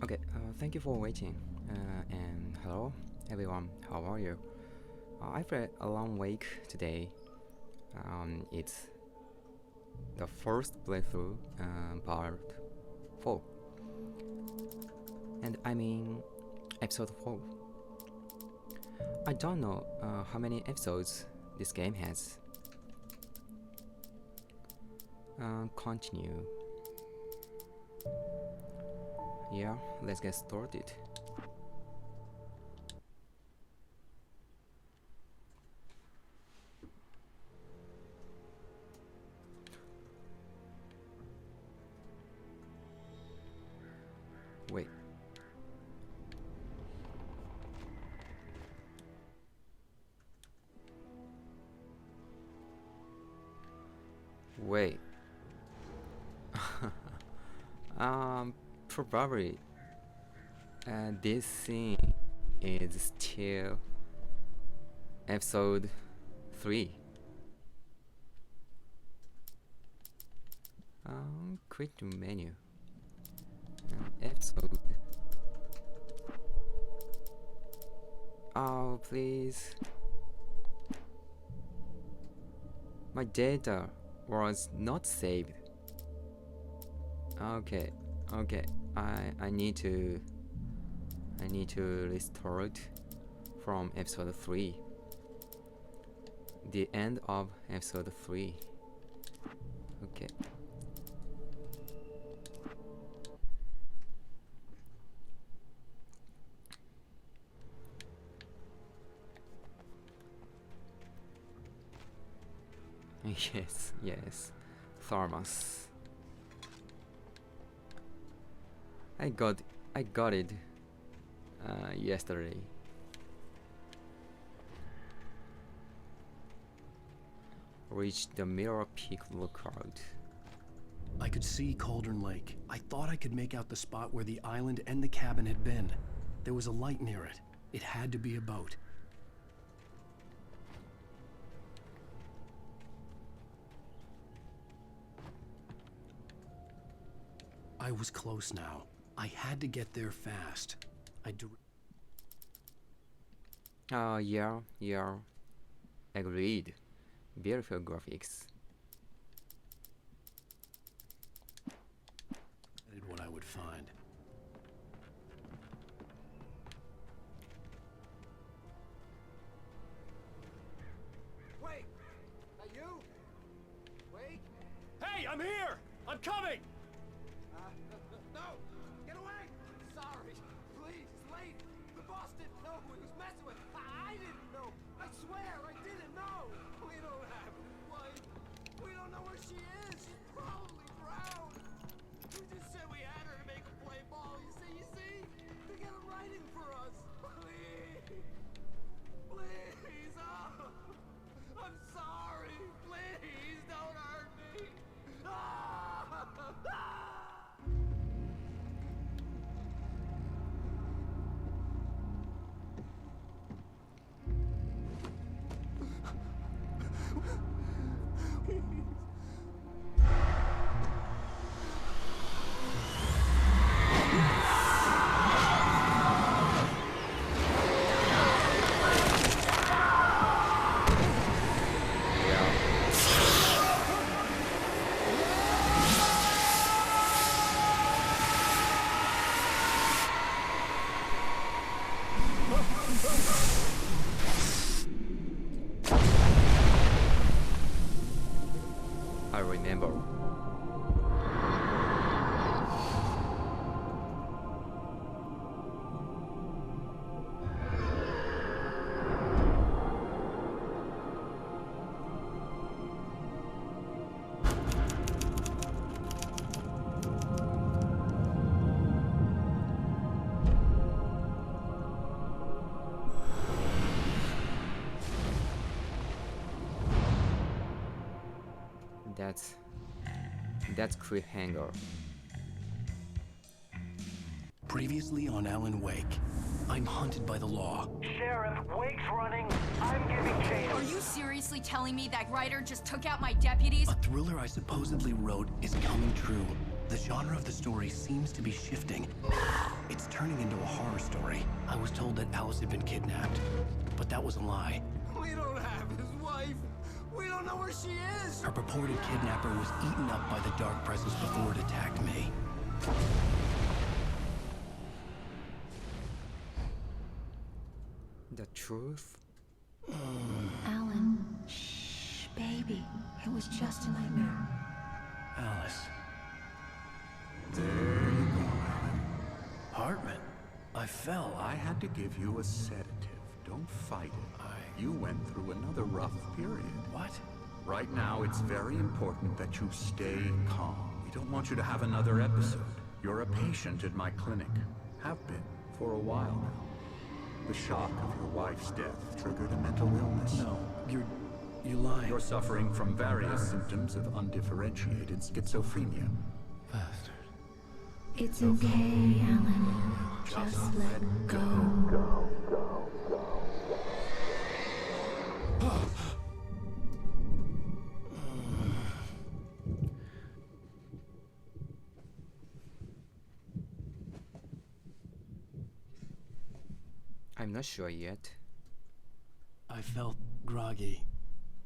Okay, thank you for waiting. And hello, everyone. How are you? I've had a long week today. It's the first playthrough, part 4. And I mean, episode 4. I don't know how many episodes this game has. Continue. Yeah, let's get started. Wait. Wait. Probably this scene is still episode 3. Quit the menu. Episode. Oh, please. My data was not saved. Okay. I need to restore it from episode 3. The end of episode 3. Okay. Yes. Thermos. I got it yesterday. Reached the Mirror Peak lookout. I could see Cauldron Lake. I thought I could make out the spot where the island and the cabin had been. There was a light near it. It had to be a boat. I was close now. I had to get there fast. Yeah. Agreed. Beautiful graphics. I did what I would find. Wait! Are you? Wait! Hey, I'm here! I'm coming! No! Get away! Sorry! Please, Sleet! The boss didn't know who he was messing with! I didn't know! I swear, I didn't know! We don't have any wife! We don't know where she is! She's probably drowned! We just said we had her to make a play ball, you see? To get him writing for us! Please! Please! Oh! I'm sorry! Please, don't hurt me! I remember. That's cliffhanger. Previously on Alan Wake. I'm hunted by the law. Sheriff, Wake's running. I'm giving chase. Are you seriously telling me that writer just took out my deputies? A thriller I supposedly wrote is coming true. The genre of the story seems to be shifting. It's turning into a horror story. I was told that Alice had been kidnapped, but that was a lie. We don't have his wife. We don't know where she is. Her purported kidnapper was eaten up by the dark presence before it attacked me. The truth? Alan, shh, baby. It was just a nightmare. Alice. There you go, Alan. Hartman, I fell. I had to give you a sedative. Don't fight it. You went through another rough period. What? Right now, it's very important that you stay calm. We don't want you to have another episode. You're a patient at my clinic. Have been for a while now. The shock of your wife's death triggered a mental illness. No, you lied. You're suffering from various symptoms of undifferentiated schizophrenia. Bastard. It's okay, Alan. Just let go. I'm not sure yet. I felt groggy.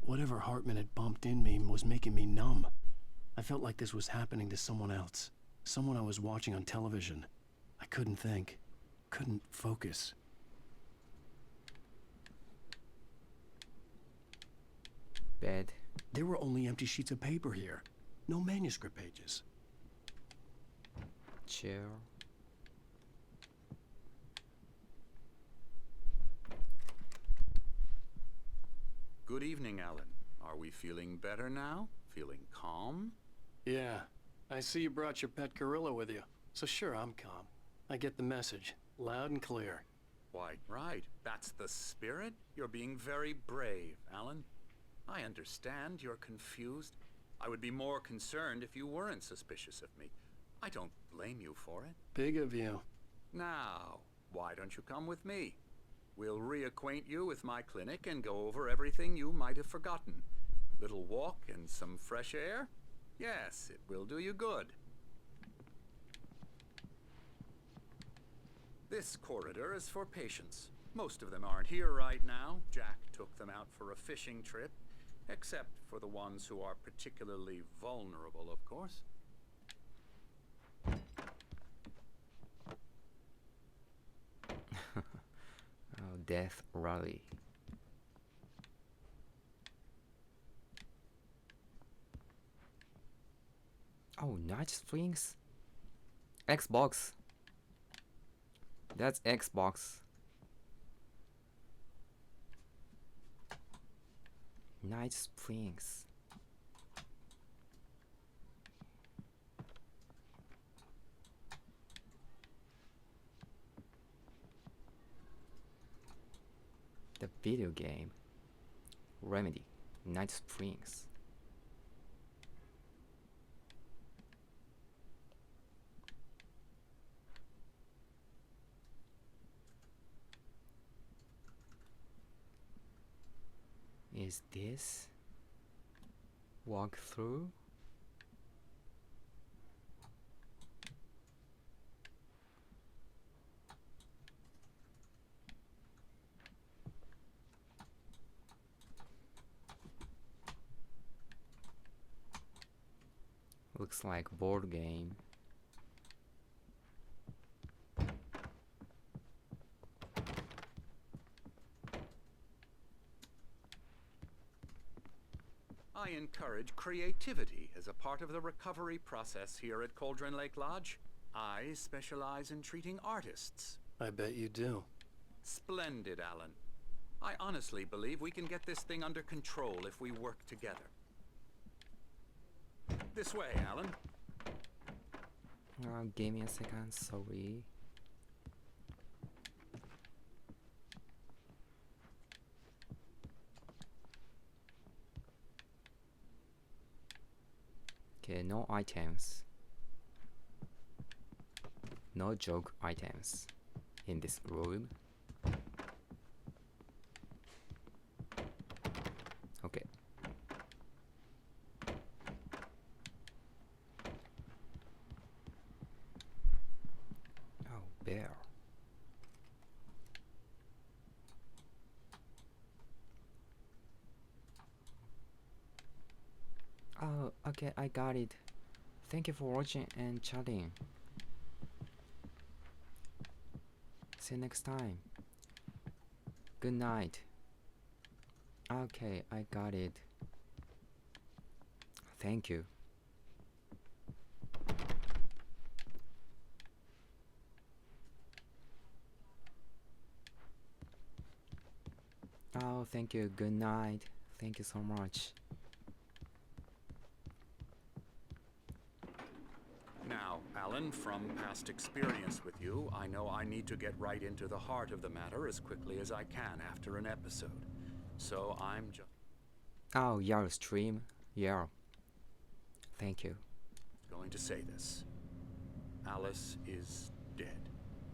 Whatever Hartman had bumped in me was making me numb. I felt like this was happening to someone else. Someone I was watching on television. I couldn't think. Couldn't focus. Bed. There were only empty sheets of paper here. No manuscript pages. Chair. Good evening, Alan. Are we feeling better now? Feeling calm? Yeah. I see you brought your pet gorilla with you. So sure, I'm calm. I get the message. Loud and clear. Why, right. That's the spirit. You're being very brave, Alan. I understand you're confused. I would be more concerned if you weren't suspicious of me. I don't blame you for it. Big of you. Now, why don't you come with me? We'll reacquaint you with my clinic and go over everything you might have forgotten. Little walk and some fresh air? Yes, it will do you good. This corridor is for patients. Most of them aren't here right now. Jack took them out for a fishing trip, except for the ones who are particularly vulnerable, of course. Oh, Death Rally. Oh, Night Springs? Xbox. That's Xbox. Night Springs. The video game. Remedy. Night Springs. Is this walkthrough? Looks like board game. I encourage creativity as a part of the recovery process here at Cauldron Lake Lodge. I specialize in treating artists. I bet you do. Splendid, Alan. I honestly believe we can get this thing under control if we work together. This way, Alan. Give me a second, sorry. Okay, no items. No joke items. in this room. Okay. Oh, bear. Oh, okay, I got it. Thank you for watching and chatting. See you next time. Good night. Okay, I got it. Thank you. Oh, thank you. Good night. Thank you so much. Now, Alan, from past experience with you, I know I need to get right into the heart of the matter as quickly as I can after an episode. So I'm just Oh, your stream. Yeah. Thank you. going to say this. Alice is dead.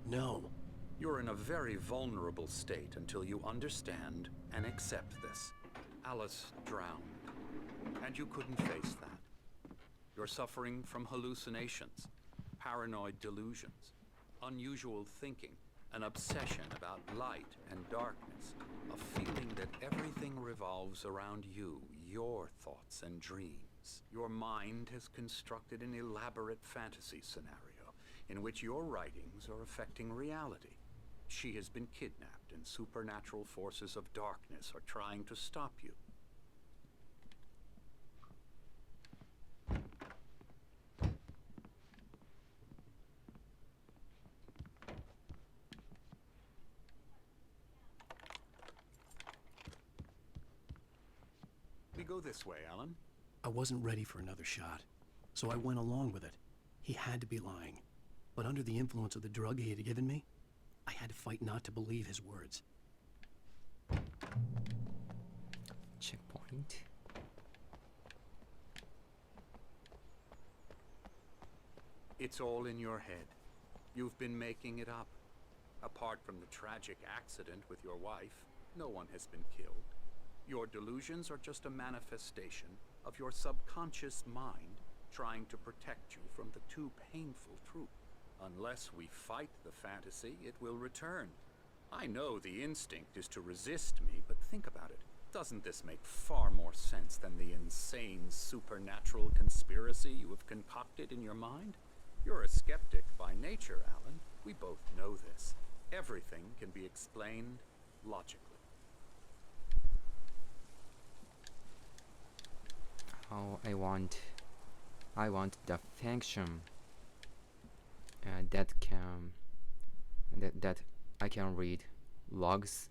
No. You're in a very vulnerable state until you understand and accept this. Alice drowned, and you couldn't face that. You're suffering from hallucinations, paranoid delusions, unusual thinking, an obsession about light and darkness, a feeling that everything revolves around you, your thoughts and dreams. Your mind has constructed an elaborate fantasy scenario in which your writings are affecting reality. She has been kidnapped, and supernatural forces of darkness are trying to stop you. We go this way, Alan. I wasn't ready for another shot, so I went along with it. He had to be lying. But under the influence of the drug he had given me, I had to fight not to believe his words. Checkpoint. It's all in your head. You've been making it up. Apart from the tragic accident with your wife, no one has been killed. Your delusions are just a manifestation of your subconscious mind trying to protect you from the too painful truth. Unless we fight the fantasy, it will return. I know the instinct is to resist me, but think about it. Doesn't this make far more sense than the insane supernatural conspiracy you have concocted in your mind? You're a skeptic by nature, Alan. We both know this. Everything can be explained logically. Oh, I want the function that I can read logs.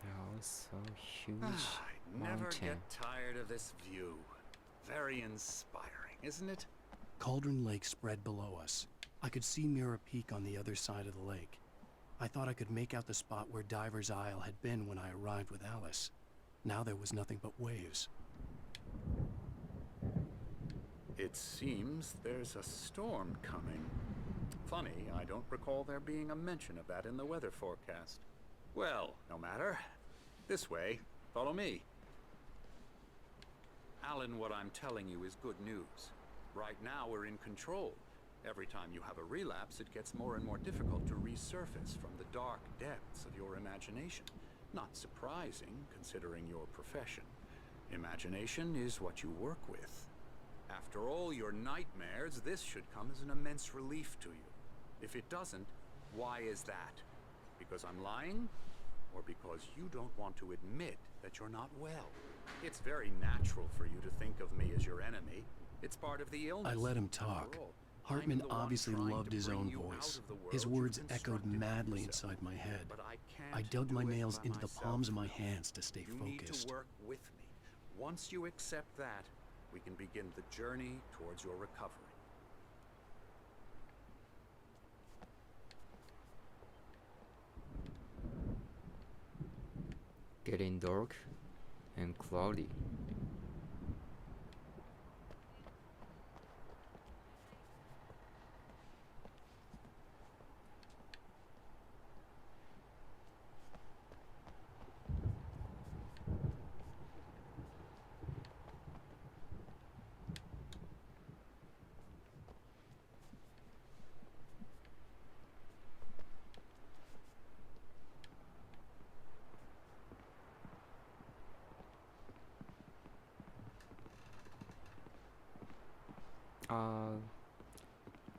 Oh, so huge I never mountain. get tired of this view. Very inspiring, isn't it? Cauldron Lake spread below us. I could see Mirror Peak on the other side of the lake. I thought I could make out the spot where Diver's Isle had been when I arrived with Alice. Now there was nothing but waves. It seems there's a storm coming. Funny, I don't recall there being a mention of that in the weather forecast. Well, no matter. This way. Follow me. Alan, what I'm telling you is good news. Right now, we're in control. Every time you have a relapse, it gets more and more difficult to resurface from the dark depths of your imagination. Not surprising, considering your profession. Imagination is what you work with. After all your nightmares, this should come as an immense relief to you. If it doesn't, why is that? Because I'm lying? Or because you don't want to admit that you're not well? It's very natural for you to think of me as your enemy. It's part of the illness. I let him talk. Hartman obviously loved his own voice. His words echoed madly inside my head. I dug my nails into the palms of my hands to stay You need focused. to work with me. Once you accept that, we can begin the journey towards your recovery. Getting dark and cloudy.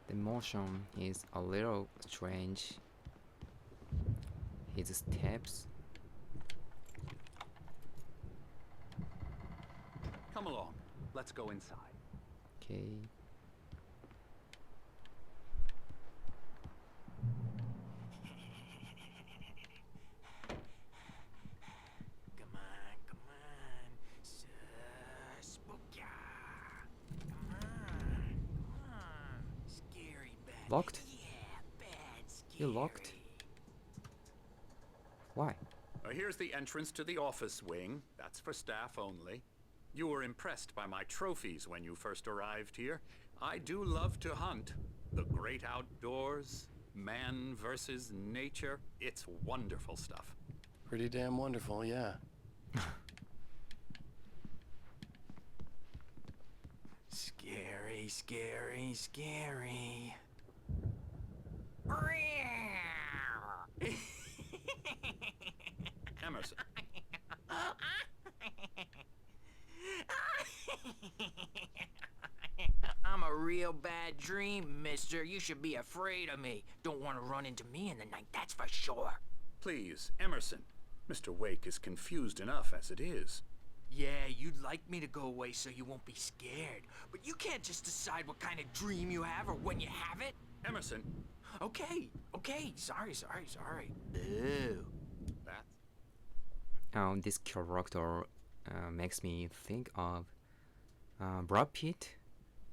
The motion is a little strange. His steps. Come along. Let's go inside. Okay. Come on. Spooky. Come on. Scary bad. Locked? Yeah, bad scary. You locked? Why? Here's the entrance to the office wing. That's for staff only. You were impressed by my trophies when you first arrived here. I do love to hunt. The great outdoors, man versus nature. It's wonderful stuff. Pretty damn wonderful, yeah. Scary, scary, scary. Emerson, I'm a real bad dream, mister. You should be afraid of me. Don't want to run into me in the night, that's for sure. please, Emerson. Mr. Wake is confused enough as it is. Yeah, you'd like me to go away so you won't be scared. But you can't just decide what kind of dream you have or when you have it. Emerson, Okay. Sorry. Ew. that's... This character makes me think of Brad Pitt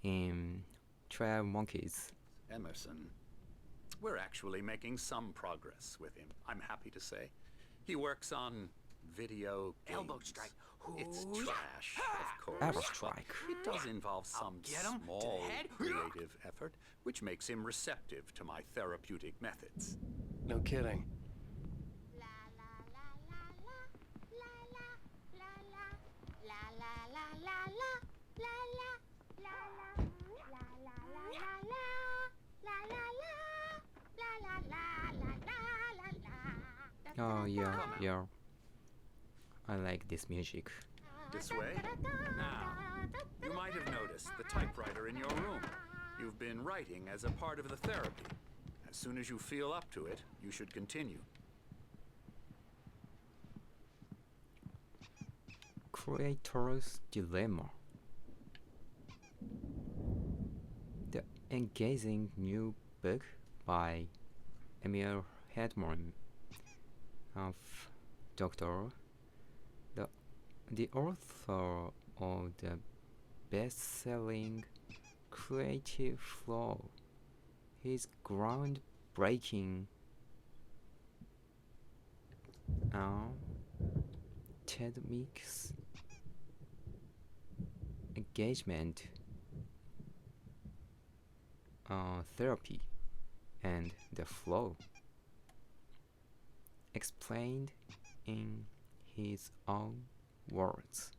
in 12 Monkeys. Emerson. We're actually making some progress with him, I'm happy to say. He works on video games. Elbow strike. It's Hoo-yah! trash, of course. Elbow but strike. It does involve some get him to the small head. creative effort, which makes him receptive to my therapeutic methods. No kidding. Oh yeah. I like this music. This way? Now, you might have noticed the typewriter in your room. You've been writing as a part of the therapy. As soon as you feel up to it, you should continue. Creator's Dilemma. The engaging new book by Emil Hedman of Doctor, the author of the best-selling Creative Flow. His groundbreaking techniques, engagement, therapy, and the flow explained in his own words.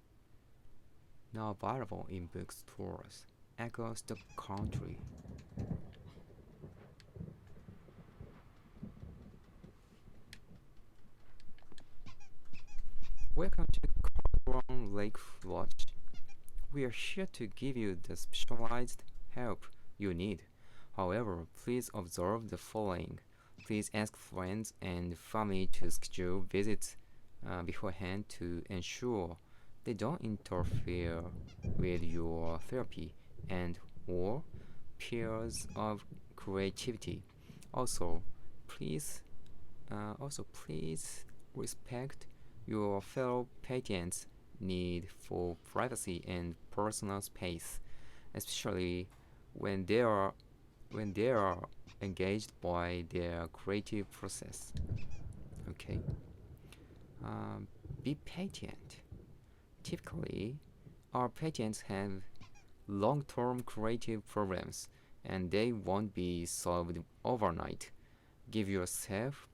Now available in bookstores across the country. Welcome to Coron Lake Lodge. We are here to give you the specialized help you need. However, please observe the following. Please ask friends and family to schedule visits beforehand to ensure they don't interfere with your therapy and or periods of creativity. Also, please please respect your fellow patients' need for privacy and personal space, especially when they are engaged by their creative process. Okay. Be patient. Typically, our patients have long-term creative problems, and they won't be solved overnight. Give yourself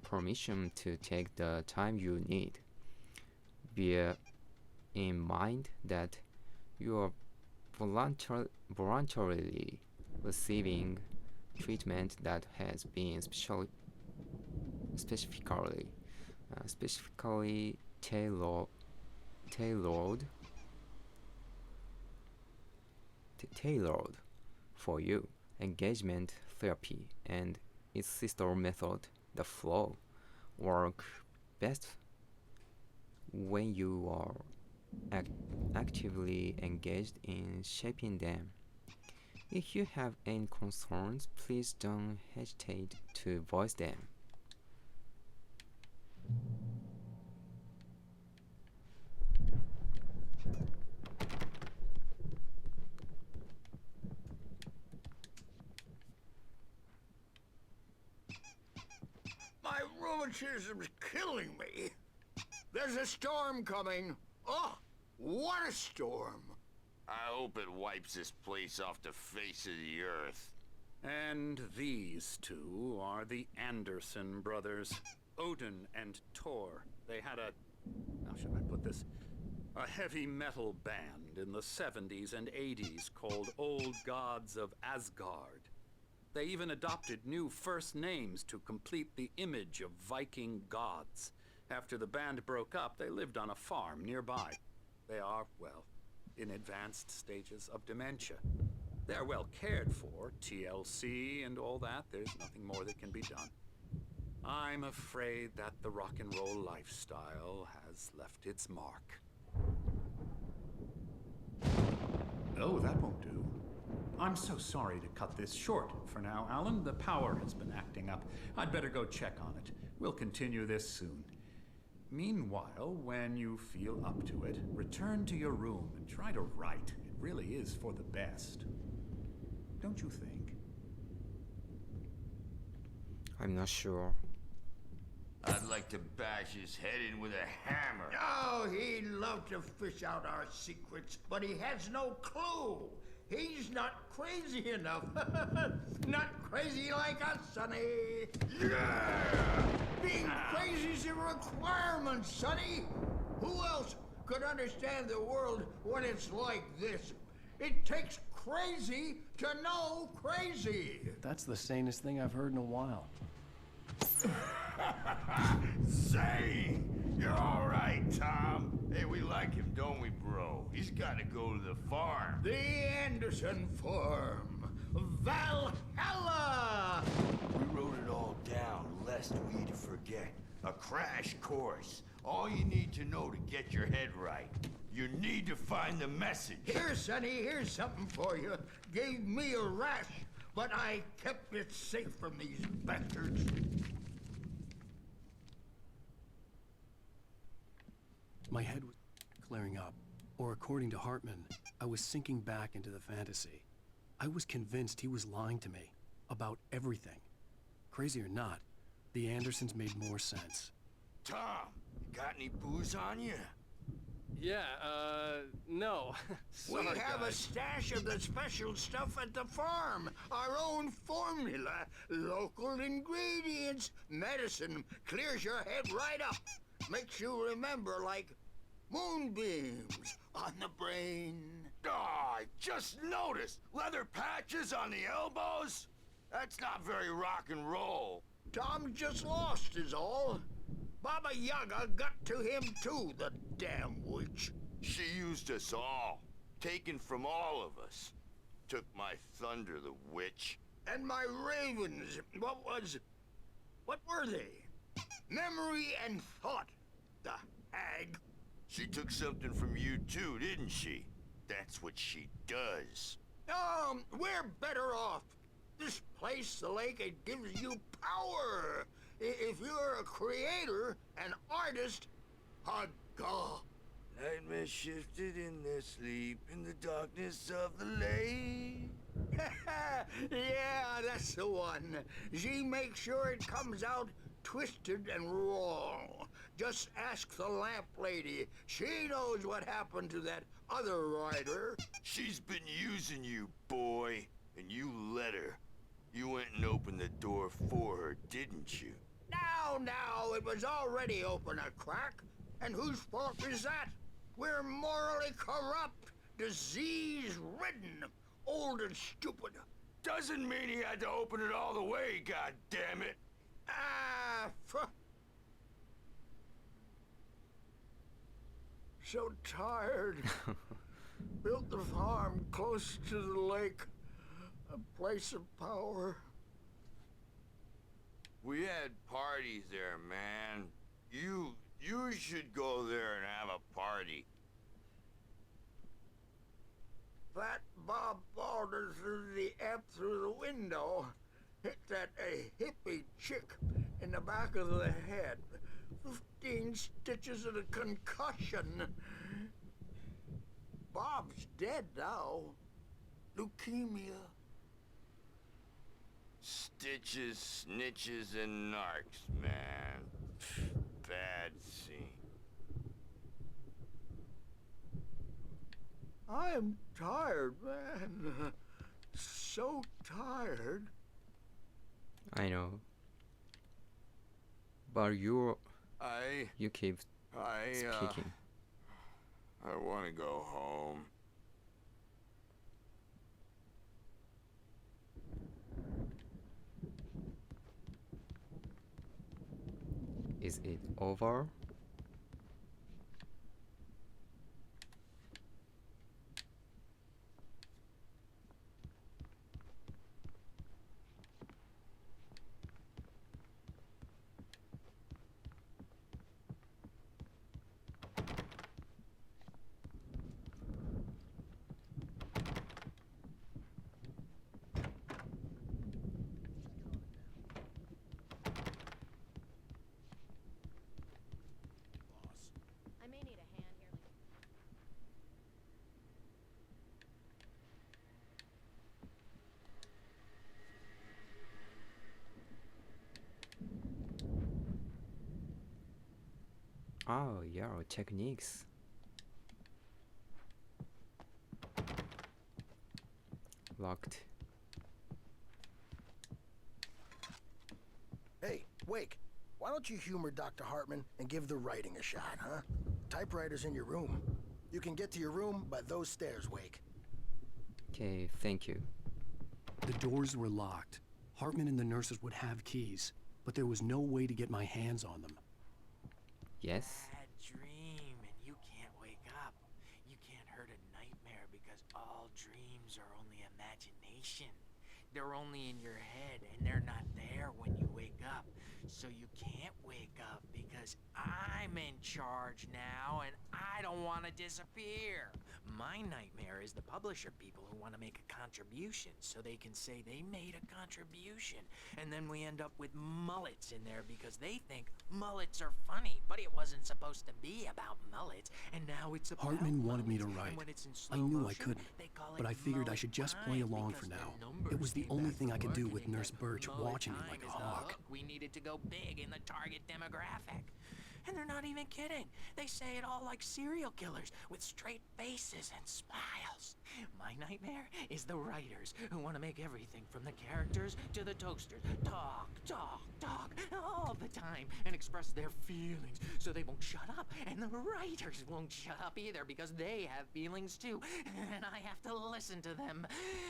permission to take the time you need. Bear in mind that you are voluntarily receiving treatment that has been specifically tailored for you. Engagement therapy and its sister method, the flow, work best when you are actively engaged in shaping them. If you have any concerns, please don't hesitate to voice them. My rheumatism's killing me. There's a storm coming. Oh, what a storm. I hope it wipes this place off the face of the earth. And these two are the Anderson brothers, Odin and Thor. They had how should I put this? A heavy metal band in the 70s and 80s called Old Gods of Asgard. They even adopted new first names to complete the image of Viking gods. After the band broke up, they lived on a farm nearby. They are, well, in advanced stages of dementia. They're well cared for, TLC and all that. There's nothing more that can be done. I'm afraid that the rock and roll lifestyle has left its mark. Oh, that won't do. I'm so sorry to cut this short for now, Alan. The power has been acting up. I'd better go check on it. We'll continue this soon. Meanwhile, when you feel up to it, return to your room and try to write. It really is for the best. Don't you think? I'm not sure. I'd like to bash his head in with a hammer. Oh, he'd love to fish out our secrets, but he has no clue. He's not crazy enough. Not crazy like us, Sonny. Yeah! Being crazy's a requirement, Sonny. Who else could understand the world when it's like this? It takes crazy to know crazy. That's the sanest thing I've heard in a while. Say, you're all right, Tom. Hey, we like him, don't we, bro? He's got to go to the farm. The Anderson Farm. Valhalla! We wrote it all down, lest we'd forget. A crash course. All you need to know to get your head right. You need to find the message. Here, Sonny, here's something for you. Gave me a rash, but I kept it safe from these bastards. My head was clearing up, or according to Hartman, I was sinking back into the fantasy. I was convinced he was lying to me about everything. Crazy or not, the Andersons made more sense. Tom, got any booze on you? Yeah, no. We Sorry, have a guys. stash of the special stuff at the farm. Our own formula. Local ingredients. Medicine clears your head right up. Makes you remember like moonbeams on the brain. Oh, I just noticed! Leather patches on the elbows? That's not very rock and roll. Tom just lost is all. Baba Yaga got to him too, the damn witch. She used us all. Taken from all of us. Took my thunder, the witch. And my ravens, what were they? Memory and thought, the hag. She took something from you too, didn't she? That's what she does. We're better off. This place, the lake, it gives you power. If you're a creator, an artist, God. Nightmare shifted in their sleep in the darkness of the lake. Yeah, that's the one. She makes sure it comes out twisted and wrong. Just ask the lamp lady. She knows what happened to that other rider. She's been using you, boy, and you let her. You went and opened the door for her, didn't you? Now, it was already open a crack. And whose fault is that? We're morally corrupt, disease-ridden, old and stupid. Doesn't mean he had to open it all the way, goddammit. So tired. Built the farm close to the lake. A place of power. We had parties there, man. You should go there and have a party. Fat Bob Balder threw the amp through the window. Hit that hippie chick in the back of the head. 15 stitches and a concussion. Bob's dead now. Leukemia. Stitches, snitches, and narcs, man. Bad scene. I am tired, man. So tired. I know. But you keep speaking. I want to go home. Is it over? I may need a hand here. Oh, yeah, techniques. Locked. Hey, Wake, why don't you humor Dr. Hartman and give the writing a shot, huh? Typewriter's in your room. You can get to your room by those stairs, Wake. Okay, thank you. The doors were locked. Hartman and the nurses would have keys, but there was no way to get my hands on them. Yes? Bad dream, and you can't wake up. You can't hurt a nightmare because all dreams are only imagination. They're only in your head, and they're not there when you wake up. So you can't wake up because I'm in charge now, and I don't want to disappear. My nightmare is the publisher people who want to make a contribution so they can say they made a contribution. And then we end up with mullets in there because they think mullets are funny, but it wasn't supposed to be about mullets, and now it's about Hartman wanted me to mullets. write. And when it's in I slow knew I motion, couldn't, they call but it I figured I should just play mullet along time for because now. the numbers It was the came only back thing I from could do with marketing Nurse that Birch mullet watching me time like a is the hawk. hook. We needed to go big in the target demographic. And they're not even kidding. They say it all like serial killers with straight faces and smiles. My nightmare is the writers who want to make everything from the characters to the toasters talk all the time and express their feelings so they won't shut up. And the writers won't shut up either because they have feelings too. And I have to listen to them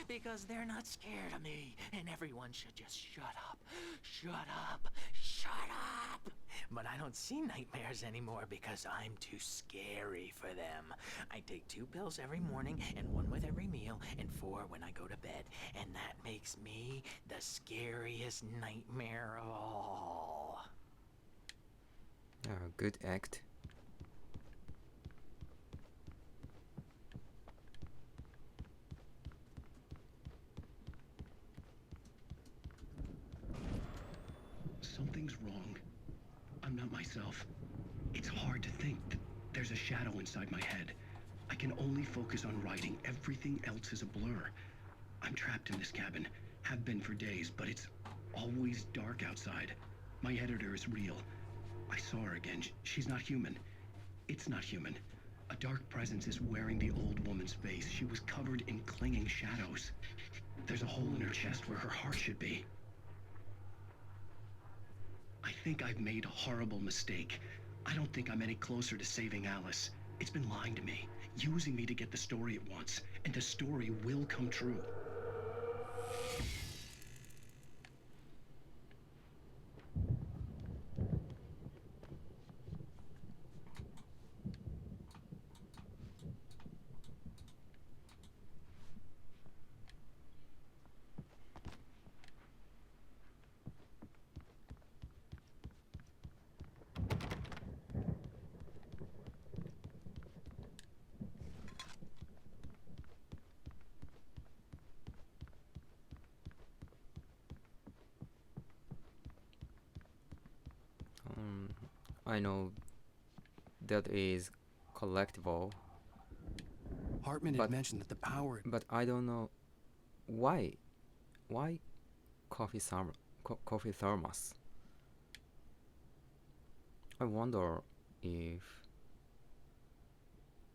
because they're not scared of me. And everyone should just shut up. Shut up. Shut up. But I don't see nightmares anymore because I'm too scary for them. I take 2 pills every morning and 1 with every meal and 4 when I go to bed. And that makes me the scariest nightmare of all. Good act. Something's wrong. I'm not myself. It's hard to think that there's a shadow inside my head. I can only focus on writing. Everything else is a blur. I'm trapped in this cabin. Have been for days, but it's always dark outside. My editor is real. I saw her again. She's not human. It's not human. A dark presence is wearing the old woman's face. She was covered in clinging shadows. There's a hole in her chest where her heart should be. I think I've made a horrible mistake. I don't think I'm any closer to saving Alice. It's been lying to me, using me to get the story it wants, and the story will come true. I know that is collectible. Hartman had mentioned that the power... But I don't know why. Why coffee thermos? I wonder if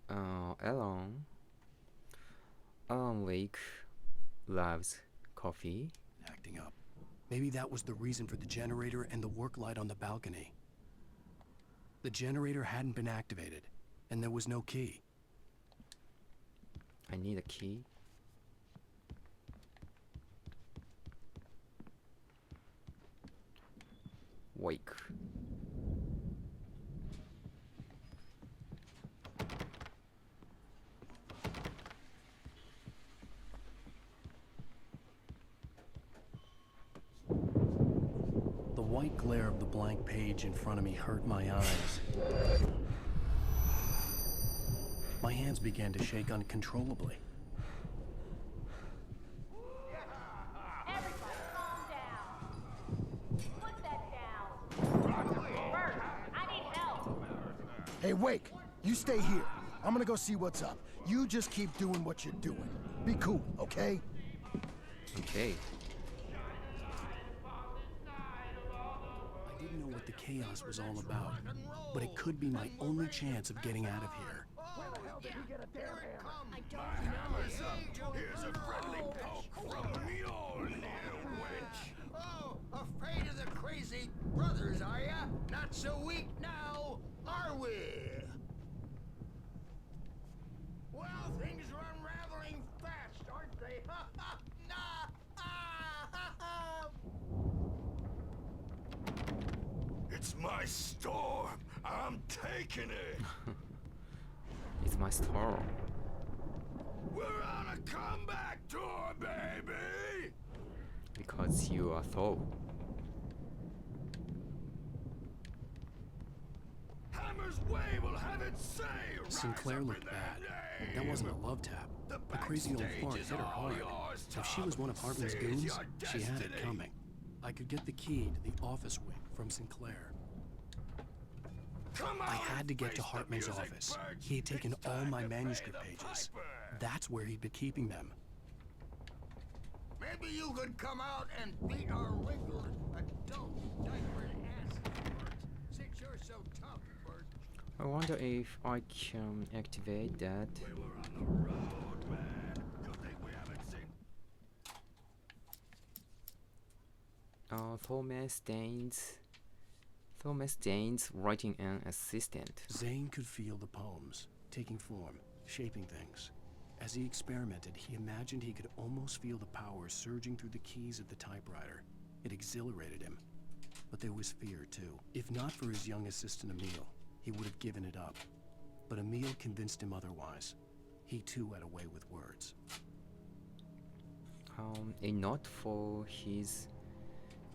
Alan Wake loves coffee. Acting up. Maybe that was the reason for the generator and the work light on the balcony. The generator hadn't been activated, and there was no key. I need a key. Wake. The white glare of the blank page in front of me hurt my eyes. My hands began to shake uncontrollably. Everybody calm down. Put that down. First, I need help. Hey, Wake, you stay here. I'm gonna go see what's up. You just keep doing what you're doing. Be cool, okay? Okay. I didn't know what the chaos was all about, but it could be my only chance of getting out of here. Where the hell did he get a damn hammer? I don't know. Here's a friendly poke from me, old little wench. Oh, afraid of the crazy brothers, are ya? Not so weak now, are we? Well, things are unraveling fast, aren't they? It's my storm. I'm taking it. It's my store. We're on a comeback tour, baby. Because you are Thor. Hammer's way will have it say. Sinclair looked bad. That wasn't a love tap. The crazy old fart hit her hard. If she was one of Hartman's goons, she had it coming. I could get the key to the office wing from Sinclair. I had to get to Hartman's office. He had taken all my manuscript pages. That's where he'd been keeping them. Maybe you could come out and beat our wrinkled adult diapered ass, since you're so tough. I wonder if I can activate that. Thomas Staines writing an assistant. Zane could feel the poems, taking form, shaping things. As he experimented, he imagined he could almost feel the power surging through the keys of the typewriter. It exhilarated him. But there was fear, too. If not for his young assistant Emil, he would have given it up. But Emil convinced him otherwise. He too had a way with words. A note for his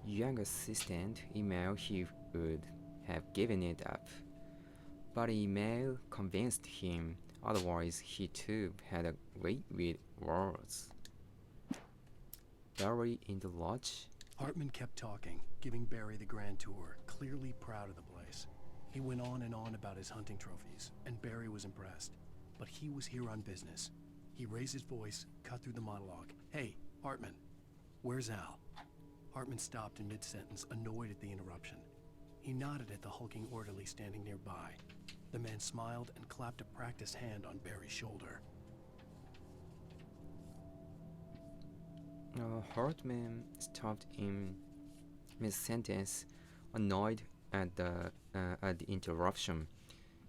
young assistant, Emil, he would have given it up. But Emil convinced him, otherwise he too had a way with words. Barry in the lodge? Hartman kept talking, giving Barry the grand tour, clearly proud of the place. He went on and on about his hunting trophies, and Barry was impressed. But he was here on business. He raised his voice, cut through the monologue. "Hey, Hartman, where's Al?" Hartman stopped in mid-sentence, annoyed at the interruption. He nodded at the hulking orderly standing nearby. The man smiled and clapped a practiced hand on Barry's shoulder. Hartman stopped in mid-sentence, annoyed at the interruption.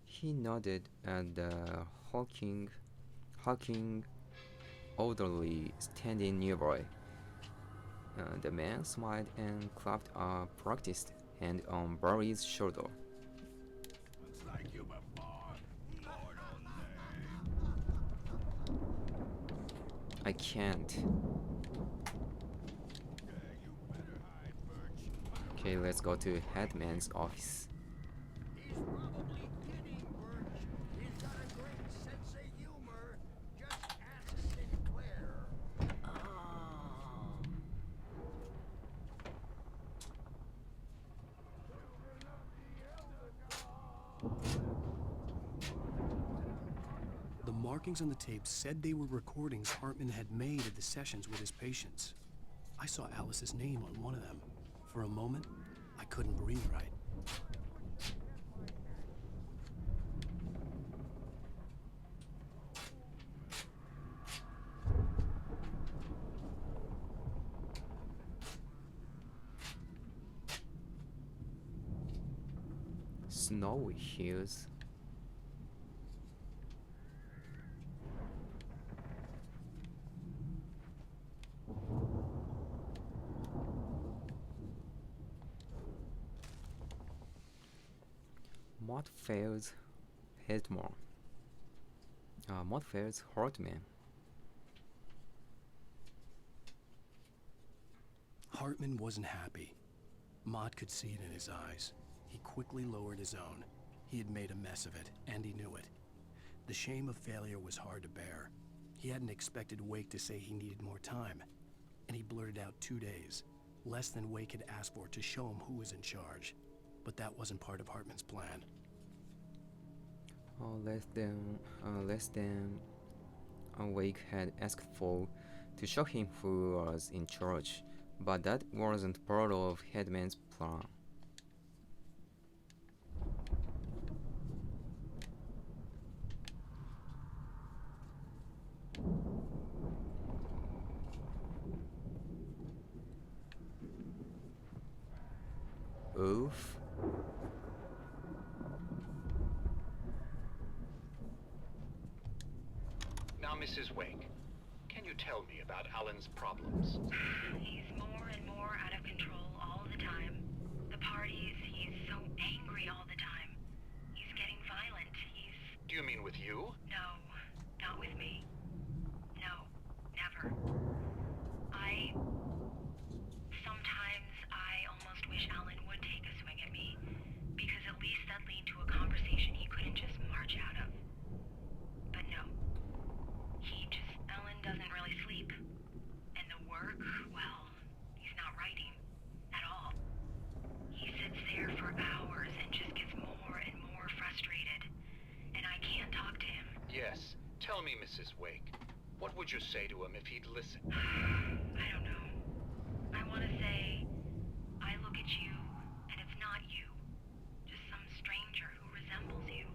He nodded at the hulking orderly standing nearby. The man smiled and clapped a practiced hand on Barry's shoulder. Looks like you before. Lord I can't. Okay, let's go to Headman's office. He's probably kidding, Birch. He's got a great sense of humor. Just ask Sinclair. The markings on the tape said they were recordings Hartman had made of the sessions with his patients. I saw Alice's name on one of them. For a moment, I couldn't breathe right. Snowy hills. Modfair's Hartman. Modfair's Hartman. Hartman wasn't happy. Mott could see it in his eyes. He quickly lowered his own. He had made a mess of it, and he knew it. The shame of failure was hard to bear. He hadn't expected Wake to say he needed more time, and he blurted out 2 days, less than Wake had asked for to show him who was in charge. But that wasn't part of Hartman's plan. Less than Wake had asked for to show him who was in charge, but that wasn't part of Headman's plan. Oof. Now, Mrs. Wake, can you tell me about Alan's problems? He's more and more out of control all the time. The parties, he's so angry all the time. He's getting violent. Do you mean with you? No, not with me. No, never. Sometimes I almost wish Alan would take a swing at me, because at least that'd lead to a conversation he couldn't just march out of. But no. Alan doesn't really sleep. And the work, well, he's not writing at all. He sits there for hours and just gets more and more frustrated. And I can't talk to him. Yes. Tell me, Mrs. Wake, what would you say to him if he'd listen? I don't know. I want to say, I look at you, and it's not you. Just some stranger who resembles you.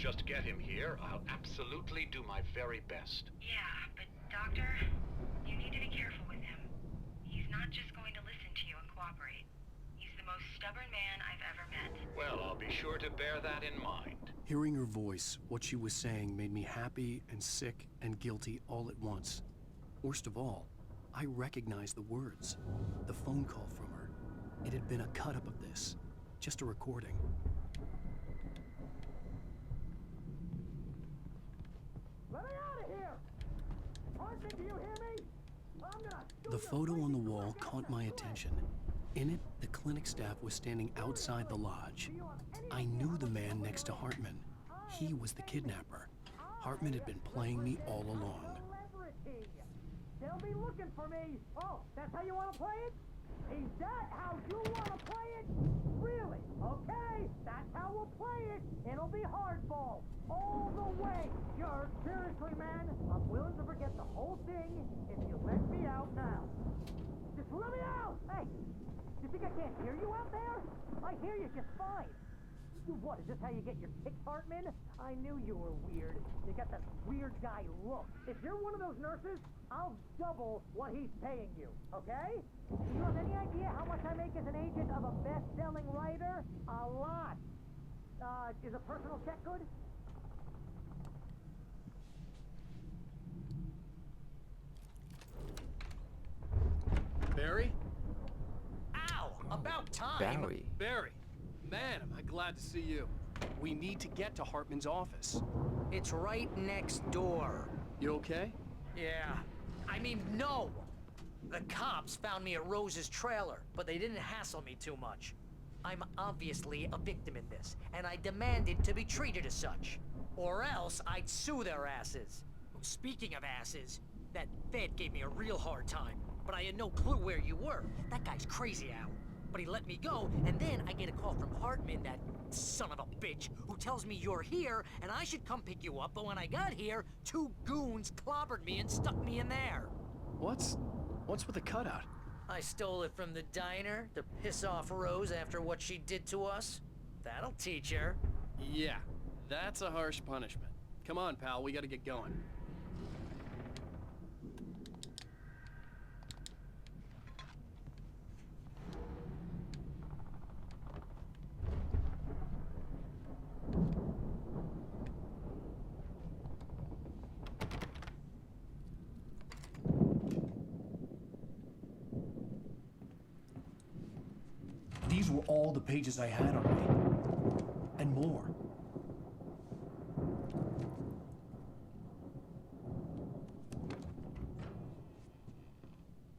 just get him here, I'll absolutely do my very best. Yeah, but Doctor, you need to be careful with him. He's not just going to listen to you and cooperate. He's the most stubborn man I've ever met. Well, I'll be sure to bear that in mind. Hearing her voice, what she was saying made me happy and sick and guilty all at once. Worst of all, I recognized the words. The phone call from her. It had been a cut-up of this. Just a recording. Let me out of here! Parson, do you hear me? I'm gonna... The photo on the wall caught my attention. In it, the clinic staff was standing outside the lodge. I knew the man next to Hartman. He was the kidnapper. Hartman had been playing me all along. They'll be looking for me. Oh, that's how you want to play it? Is that how you want to play it? Really? Okay, that's how we'll play it. It'll be hardball. All the way. Seriously, man, I'm willing to forget the whole thing if you let me out now. Just let me out! Hey, you think I can't hear you out there? I hear you just fine. What, is this how you get your kicks, Hartman? I knew you were weird. You got that weird guy look. If you're one of those nurses, I'll double what he's paying you, okay? Do you have any idea how much I make as an agent of a best-selling writer? A lot. Is a personal check good? Barry? Ow! About time! Barry. Barry! Man, am I glad to see you. We need to get to Hartman's office. It's right next door. You okay? Yeah. I mean, no! The cops found me at Rose's trailer, but they didn't hassle me too much. I'm obviously a victim in this, and I demanded to be treated as such. Or else I'd sue their asses. Speaking of asses, that Fed gave me a real hard time, but I had no clue where you were. That guy's crazy, Al. But he let me go, and then I get a call from Hartman, that son of a bitch, who tells me you're here, and I should come pick you up, but when I got here, 2 goons clobbered me and stuck me in there. What's with the cutout? I stole it from the diner to piss off Rose after what she did to us. That'll teach her. Yeah, that's a harsh punishment. Come on, pal, we gotta get going. These were all the pages I had on me. And more.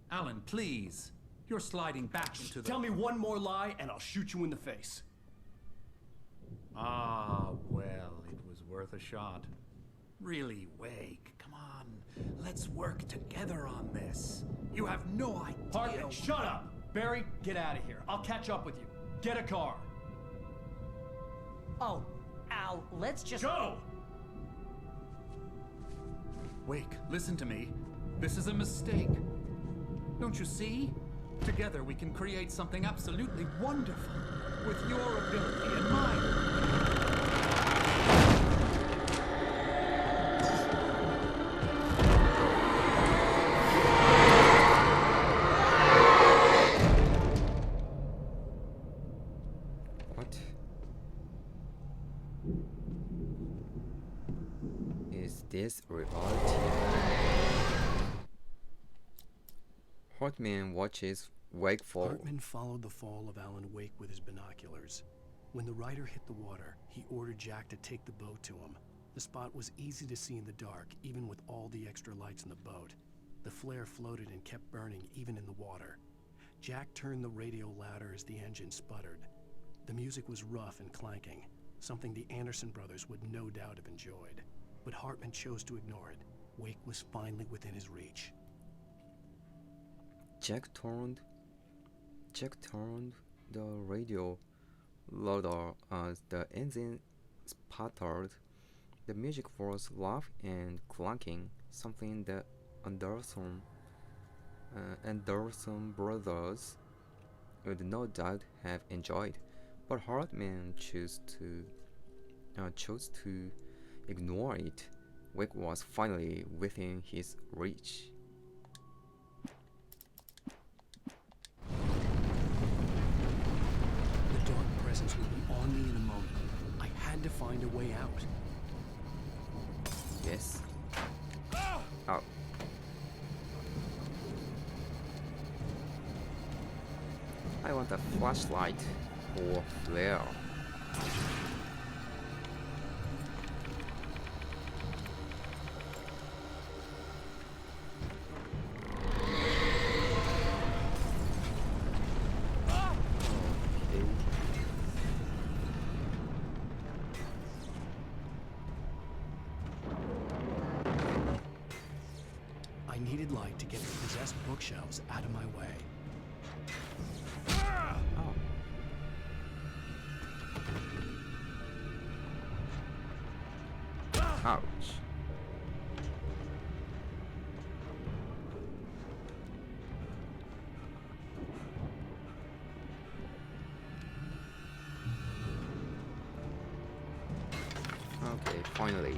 Alan, please. You're sliding back into the... Tell me one more lie and I'll shoot you in the face. Ah, well, it was worth a shot. Really, Wake, come on. Let's work together on this. You have no idea... Hartman, shut up! Barry, get out of here. I'll catch up with you. Get a car. Oh, Al, let's just... Go! Wake, listen to me. This is a mistake. Don't you see? Together we can create something absolutely wonderful. With your ability and mine. What? Is this reality? Hartman watches Wake fall. Hartman followed the fall of Alan Wake with his binoculars. When the rider hit the water, he ordered Jack to take the boat to him. The spot was easy to see in the dark, even with all the extra lights in the boat. The flare floated and kept burning even in the water. Jack turned the radio louder as the engine sputtered. The music was rough and clanking, something the Anderson brothers would no doubt have enjoyed. But Hartman chose to ignore it. Wake was finally within his reach. Jack turned the radio louder as the engine sputtered. The music was rough and clunking, something the Anderson brothers would no doubt have enjoyed, but Hartman chose to chose to ignore it, Wake was finally within his reach. The dark presence would be on me in a moment. I had to find a way out. Yes. Oh. I want a flashlight or flare. I needed light to get the possessed bookshelves out of my way. Ouch. Okay, finally.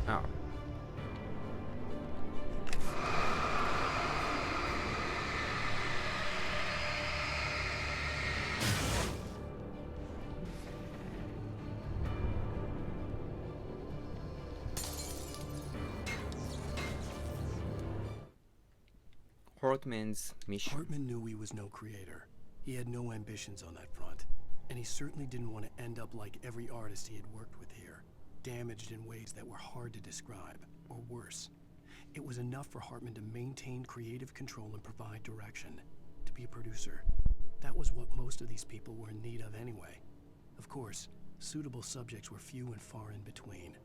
Oh. Hartman's mission. Hartman knew he was no creator. He had no ambitions on that front. And he certainly didn't want to end up like every artist he had worked with here, damaged in ways that were hard to describe, or worse. It was enough for Hartman to maintain creative control and provide direction, to be a producer. That was what most of these people were in need of anyway. Of course, suitable subjects were few and far in between.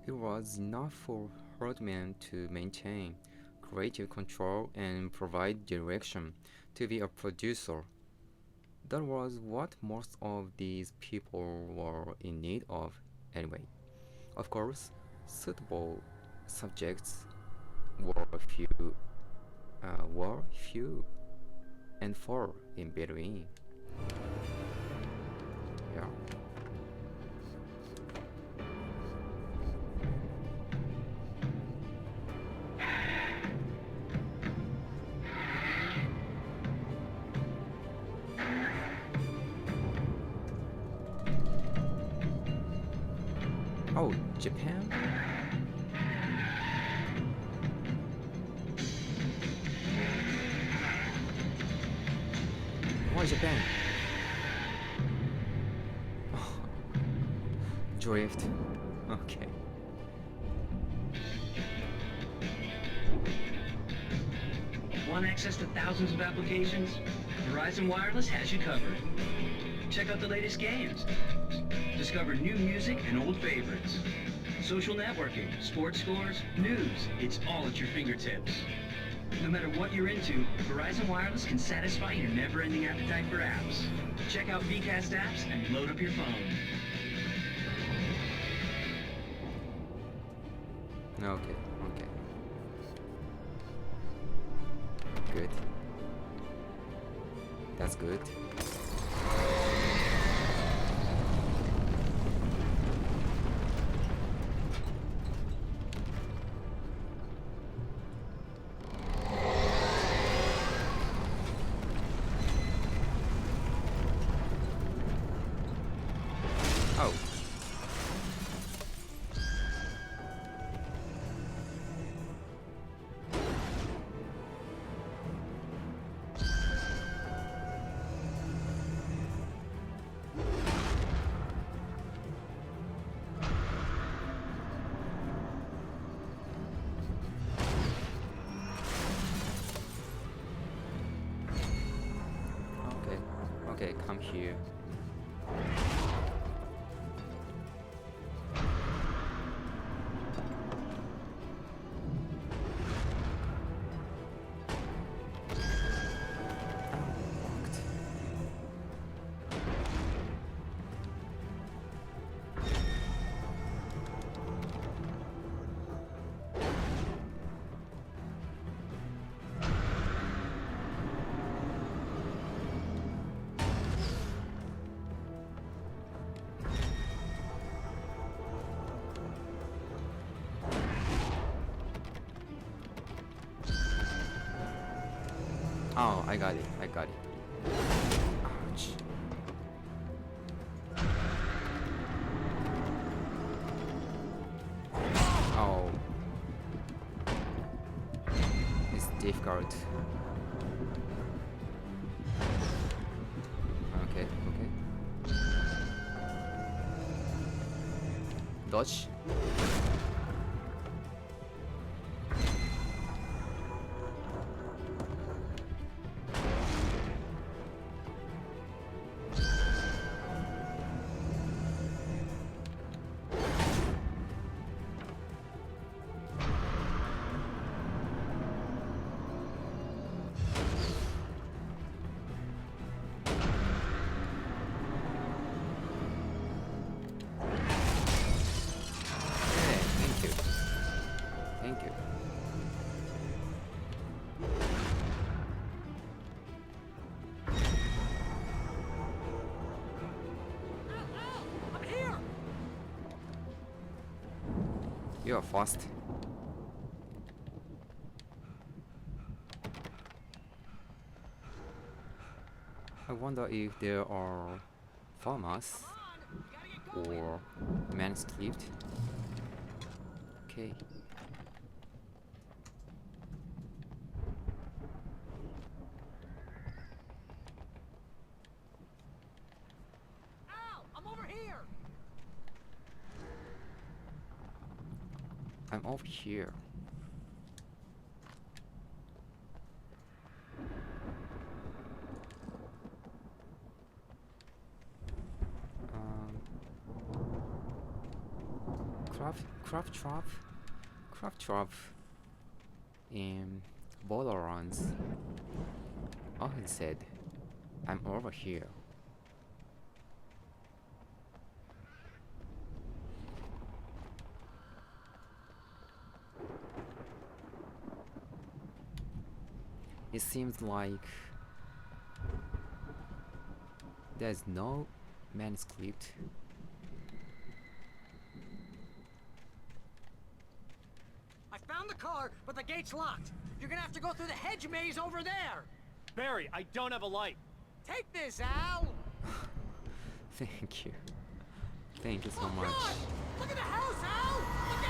It was enough for Hartman to maintain creative control and provide direction, to be a producer. That was what most of these people were in need of anyway. Of course, suitable subjects were few and far in between. Yeah. Oh, Japan? Why Japan? Oh. Drift. Okay. Want access to thousands of applications? Verizon Wireless has you covered. Check out the latest games. Discover new music and old favorites. Social networking, sports scores, news. It's all at your fingertips. No matter what you're into, Verizon Wireless can satisfy your never-ending appetite for apps. Check out VCast apps and load up your phone. Okay, okay. Good. That's good. Oh. Okay, okay, come here. Oh, I got it. I got it. Ouch. Oh. It's difficult. Okay, okay. Dodge. Thank you. I'm here! You are fast. I wonder if there are farmers or manuscript. Okay. Al, I'm over here! I'm over here. Craft trap in Borderlands. Oh, he said, I'm over here. It seems like there's no manuscript. I found the car, but the gate's locked. You're gonna have to go through the hedge maze over there. Barry, I don't have a light. Take this, Al! Thank you. Thank you so Oh, much. God! Look at the house, Al! Look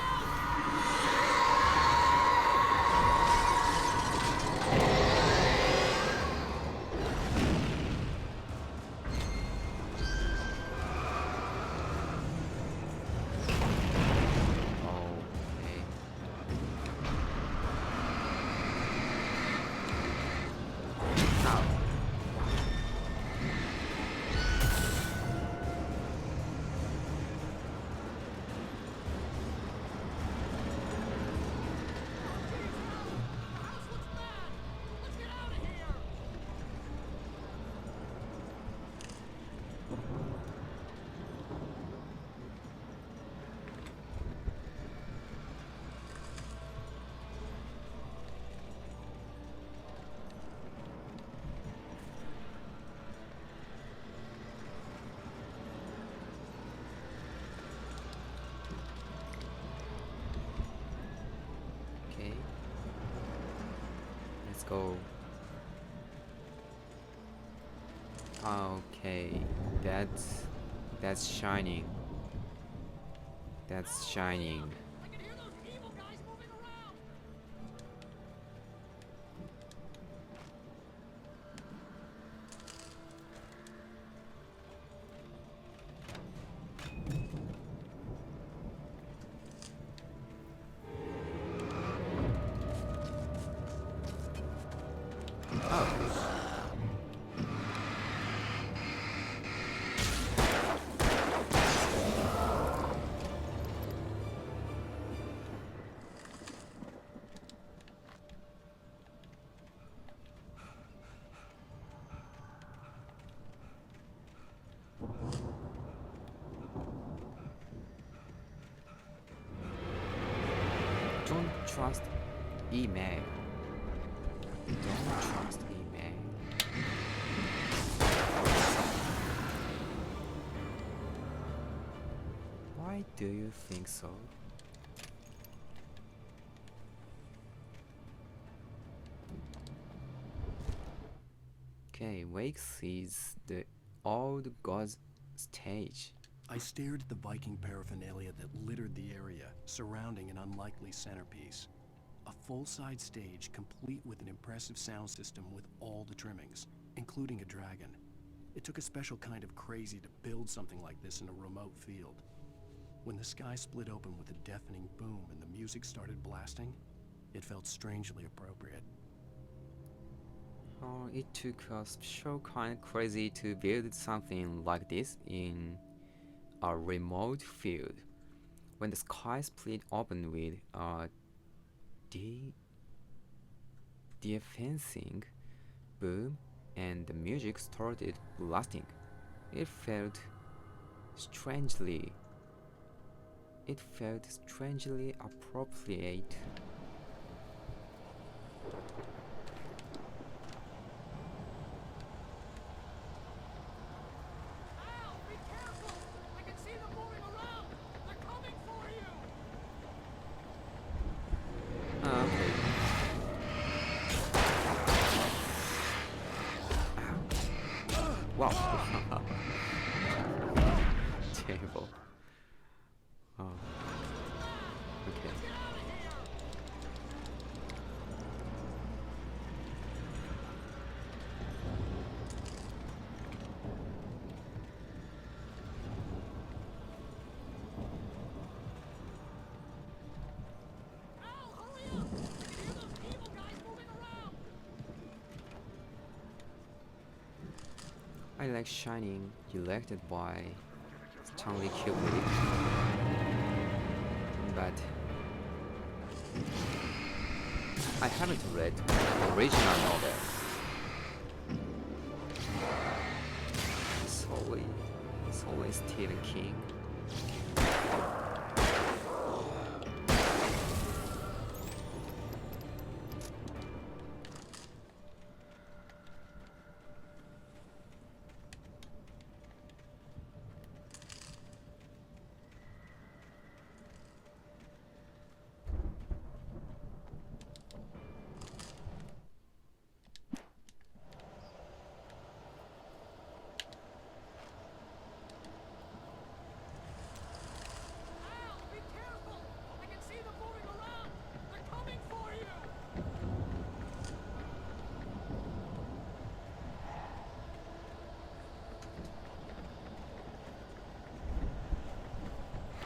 Let's go. Okay, that's shining. That's shining. Don't trust email. Don't trust email. Why do you think so? Okay, Wake sees the old god's stage. I stared at the Viking paraphernalia that littered the area, surrounding an unlikely centerpiece. A full-size stage complete with an impressive sound system with all the trimmings, including a dragon. It took a special kind of crazy to build something like this in a remote field. When the sky split open with a deafening boom and the music started blasting, it felt strangely appropriate. Oh, it took a special kind of crazy to build something like this in a remote field. When the sky split open with a deafening boom and the music started blasting, it felt strangely appropriate. Wow. Terrible. Oh. Okay. I like Shining, elected by Stanley Kubrick, but I haven't read the original novel. Solely Stephen King.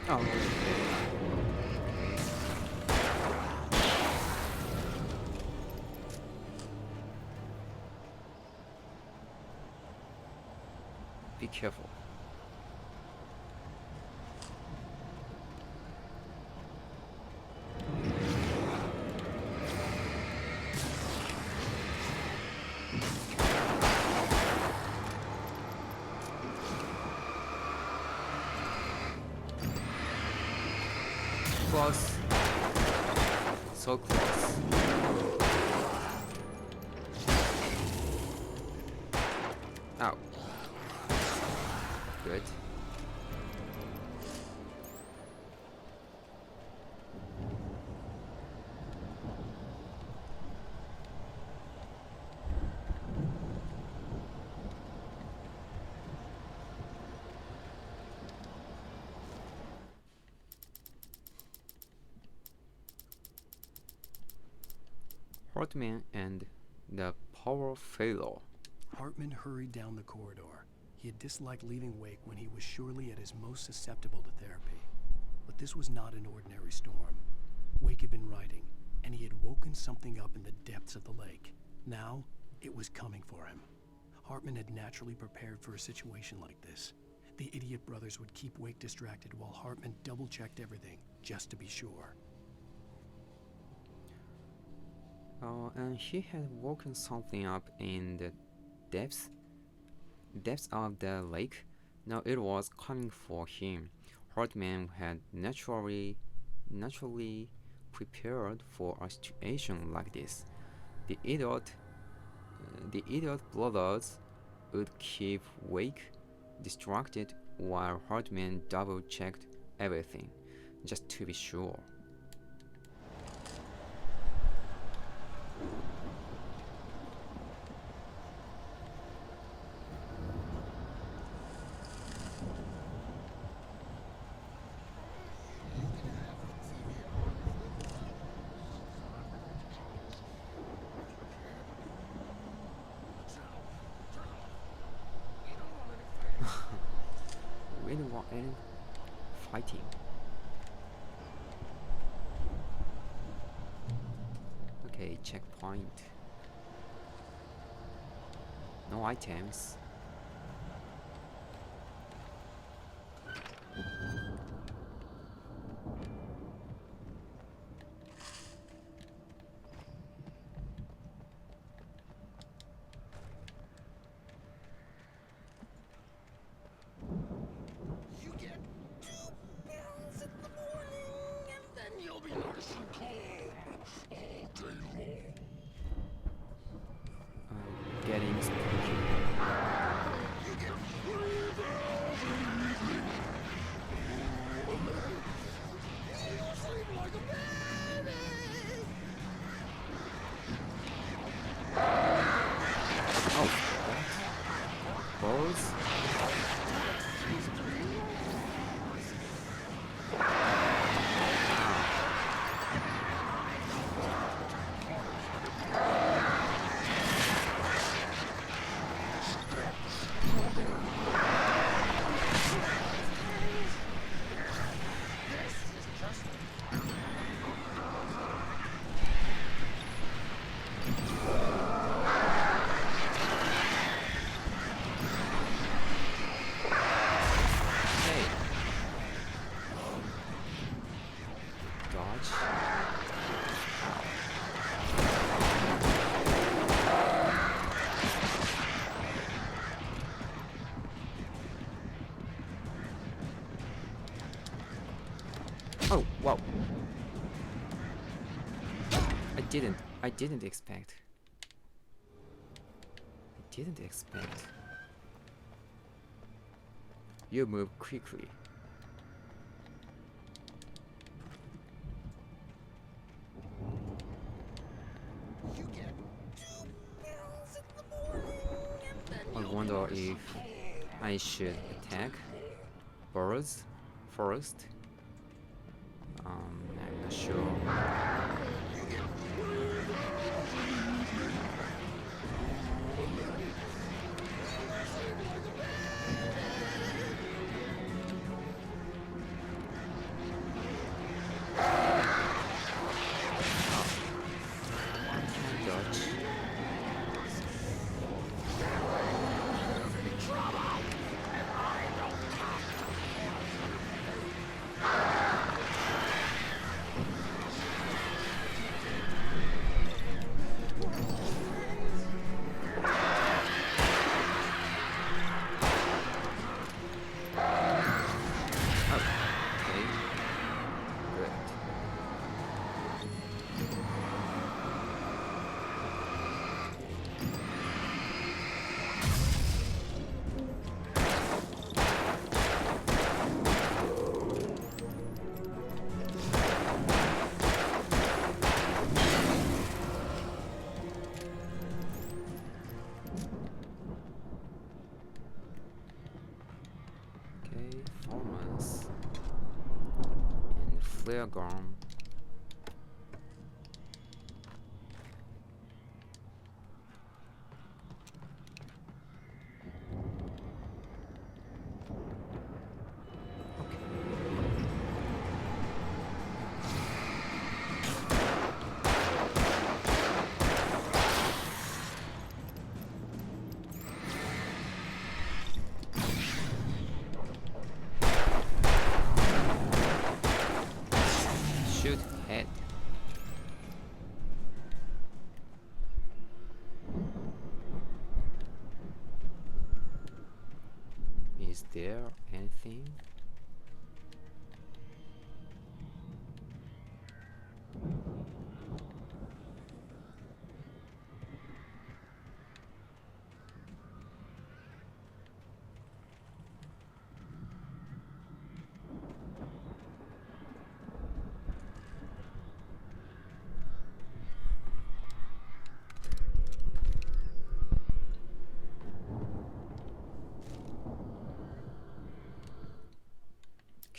Oh. Be careful. Close. So close. Ow. Good. Hartman and the power failure. Hartman hurried down the corridor. He had disliked leaving Wake when he was surely at his most susceptible to therapy. But this was not an ordinary storm. Wake had been writing, and he had woken something up in the depths of the lake. Now, it was coming for him. Hartman had naturally prepared for a situation like this. The idiot brothers would keep Wake distracted while Hartman double-checked everything, just to be sure. And he had woken something up in the depths of the lake. Now it was coming for him. Hartman had naturally prepared for a situation like this. The idiot brothers would keep Wake distracted while Hartman double-checked everything, just to be sure. We don't want any fighting. Okay, checkpoint. No items. Getting spooky. Oh, balls. Oh, wow. I didn't expect. You move quickly. I wonder if I should attack birds first. I'm not sure. Performance and flare gun. there anything?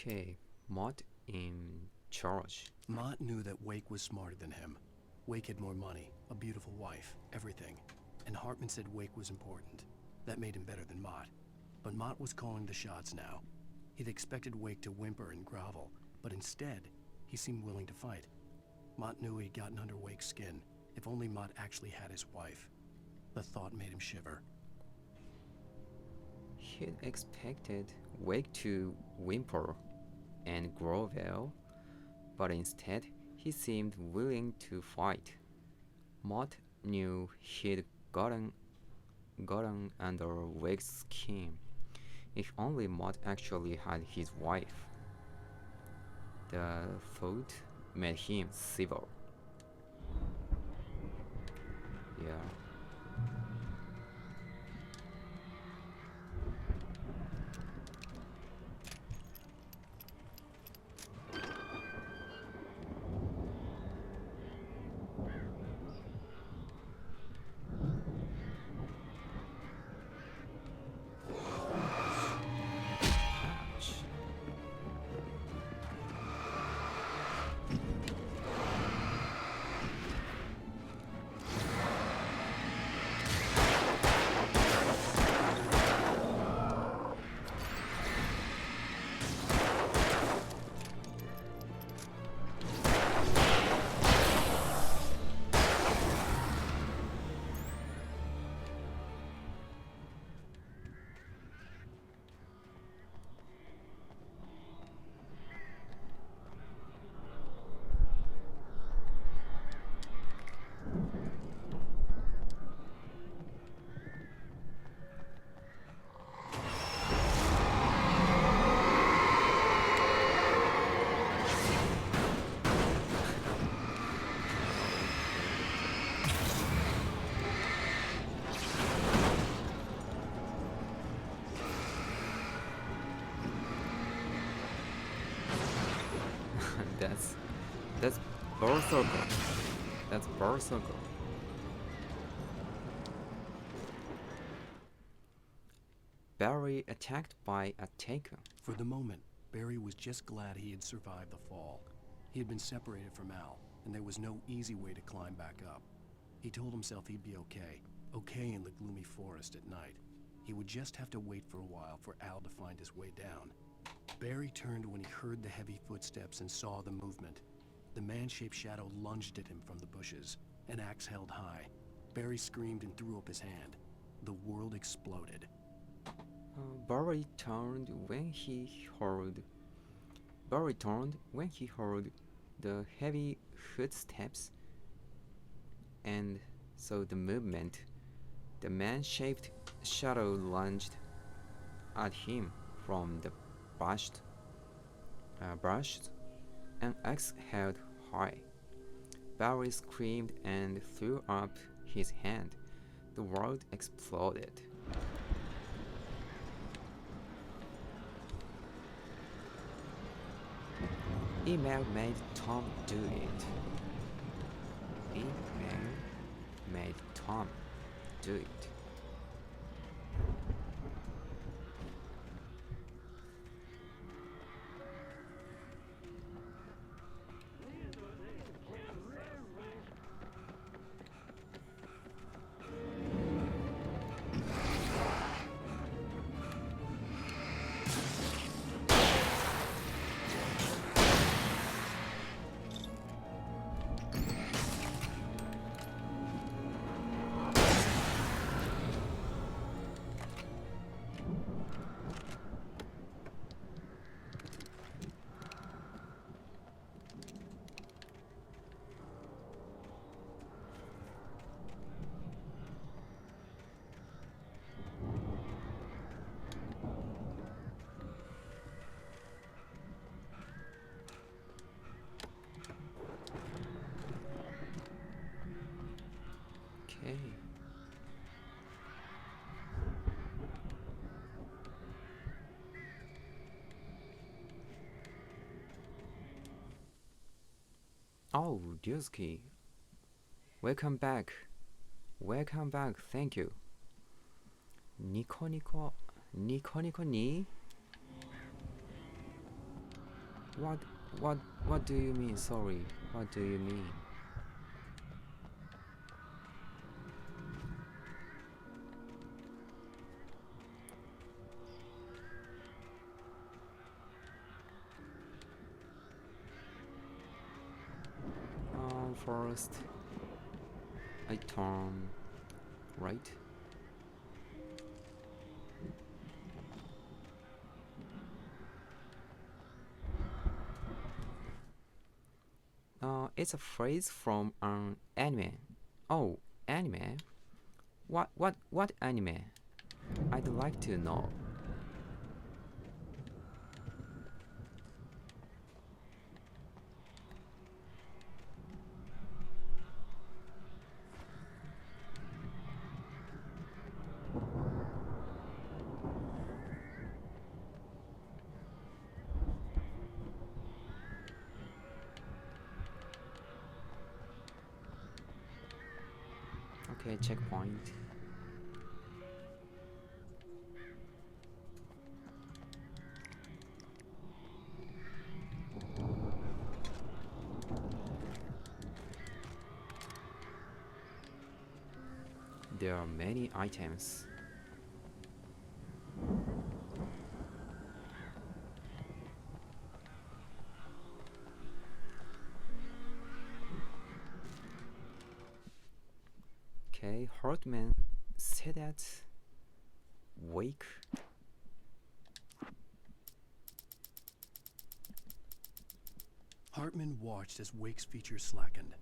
Okay, Mott in charge. Mott knew that Wake was smarter than him. Wake had more money, a beautiful wife, everything. And Hartman said Wake was important. That made him better than Mott. But Mott was calling the shots now. He'd expected Wake to whimper and grovel, but instead, he seemed willing to fight. Mott knew he'd gotten under Wake's skin. If only Mott actually had his wife. The thought made him shiver. He'd expected Wake to whimper and grovel, but instead he seemed willing to fight. Mott knew he'd gotten under Wake's skin. If only Mott actually had his wife. The thought made him shiver. Yeah. That's Berserker. That's Berserker. Barry attacked by a taker. For the moment, Barry was just glad he had survived the fall. He had been separated from Al, and there was no easy way to climb back up. He told himself he'd be okay in the gloomy forest at night. He would just have to wait for a while for Al to find his way down. Barry turned when he heard the heavy footsteps and saw the movement. The man-shaped shadow lunged at him from the bushes, an axe held high. Barry screamed and threw up his hand. The world exploded. Barry turned when he heard the heavy footsteps and saw the movement. The man-shaped shadow lunged at him from the brushed, an axe held high. Barry screamed and threw up his hand. The world exploded. Email made Tom do it. Email made Tom do it. Okay. Oh, Dusky. Welcome back. Welcome back. Thank you. Nico Nico. Nico Nico ni? What do you mean? Sorry. What do you mean? First, I turn right. It's a phrase from an anime. Oh, anime? What anime? I'd like to know. Okay, checkpoint. There are many items. Okay, Hartman said that Wake. Hartman watched as Wake's features slackened.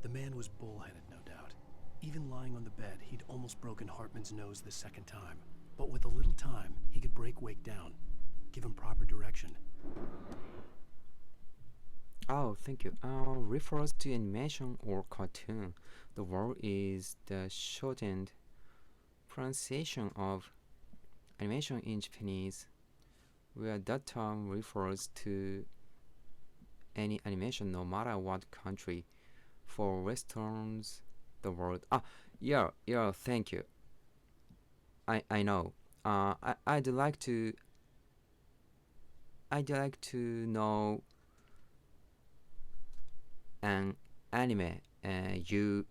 The man was bullheaded, no doubt. Even lying on the bed, he'd almost broken Hartman's nose the second time. But with a little time, he could break Wake down, give him proper direction. Oh, thank you. Refers to animation or cartoon. The word is the shortened pronunciation of animation in Japanese, where that term refers to any animation no matter what country. For Westerns, the word yeah, thank you. I know. I'd like to know an anime you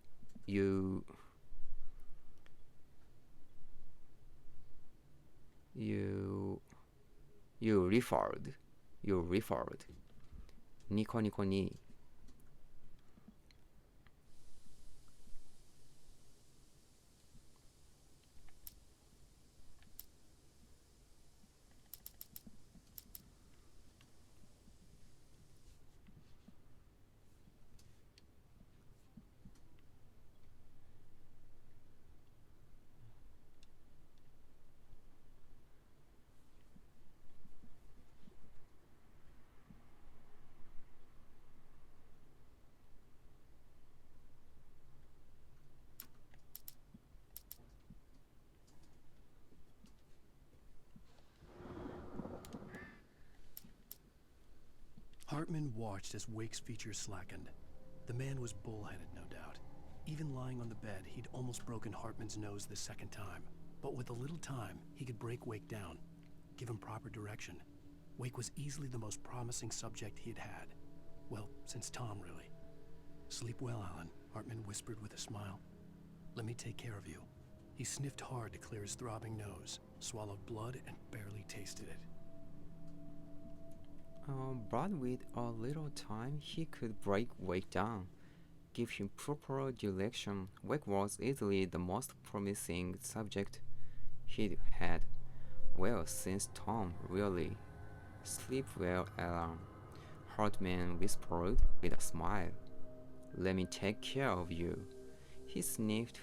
you referred Nico Nico ni. Hartman watched as Wake's features slackened. The man was bullheaded, no doubt. Even lying on the bed, he'd almost broken Hartman's nose the second time. But with a little time, he could break Wake down, give him proper direction. Wake was easily the most promising subject he had had. Well, since Tom, really. Sleep well, Alan, Hartman whispered with a smile. Let me take care of you. He sniffed hard to clear his throbbing nose, swallowed blood, and barely tasted it. But with a little time, he could break Wake down, give him proper direction. Wake was easily the most promising subject he'd had. Well, since Tom, really. Sleep well, Alan, Hartman whispered with a smile. Let me take care of you. He sniffed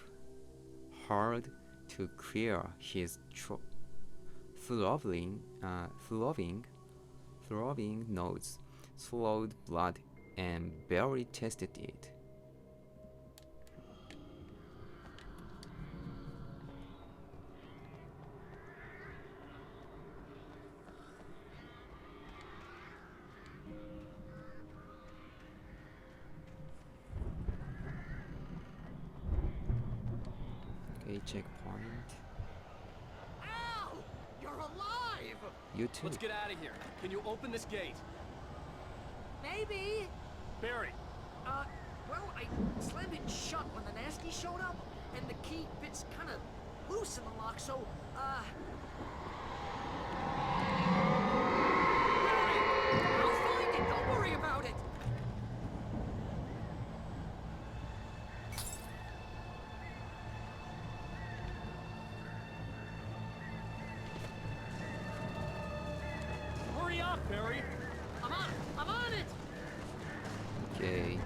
hard to clear his throbbing nose, swallowed blood, and barely tasted it. Okay, checkpoint. Al! You're alive! You too. Let's get out of here. Can you open this gate? Maybe. Barry! Well, I slammed it shut when the nasty showed up, and the key fits kind of loose in the lock, so, I'll find it, don't worry about it! Hurry up, Barry! I'm on it! Okay.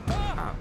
Ah.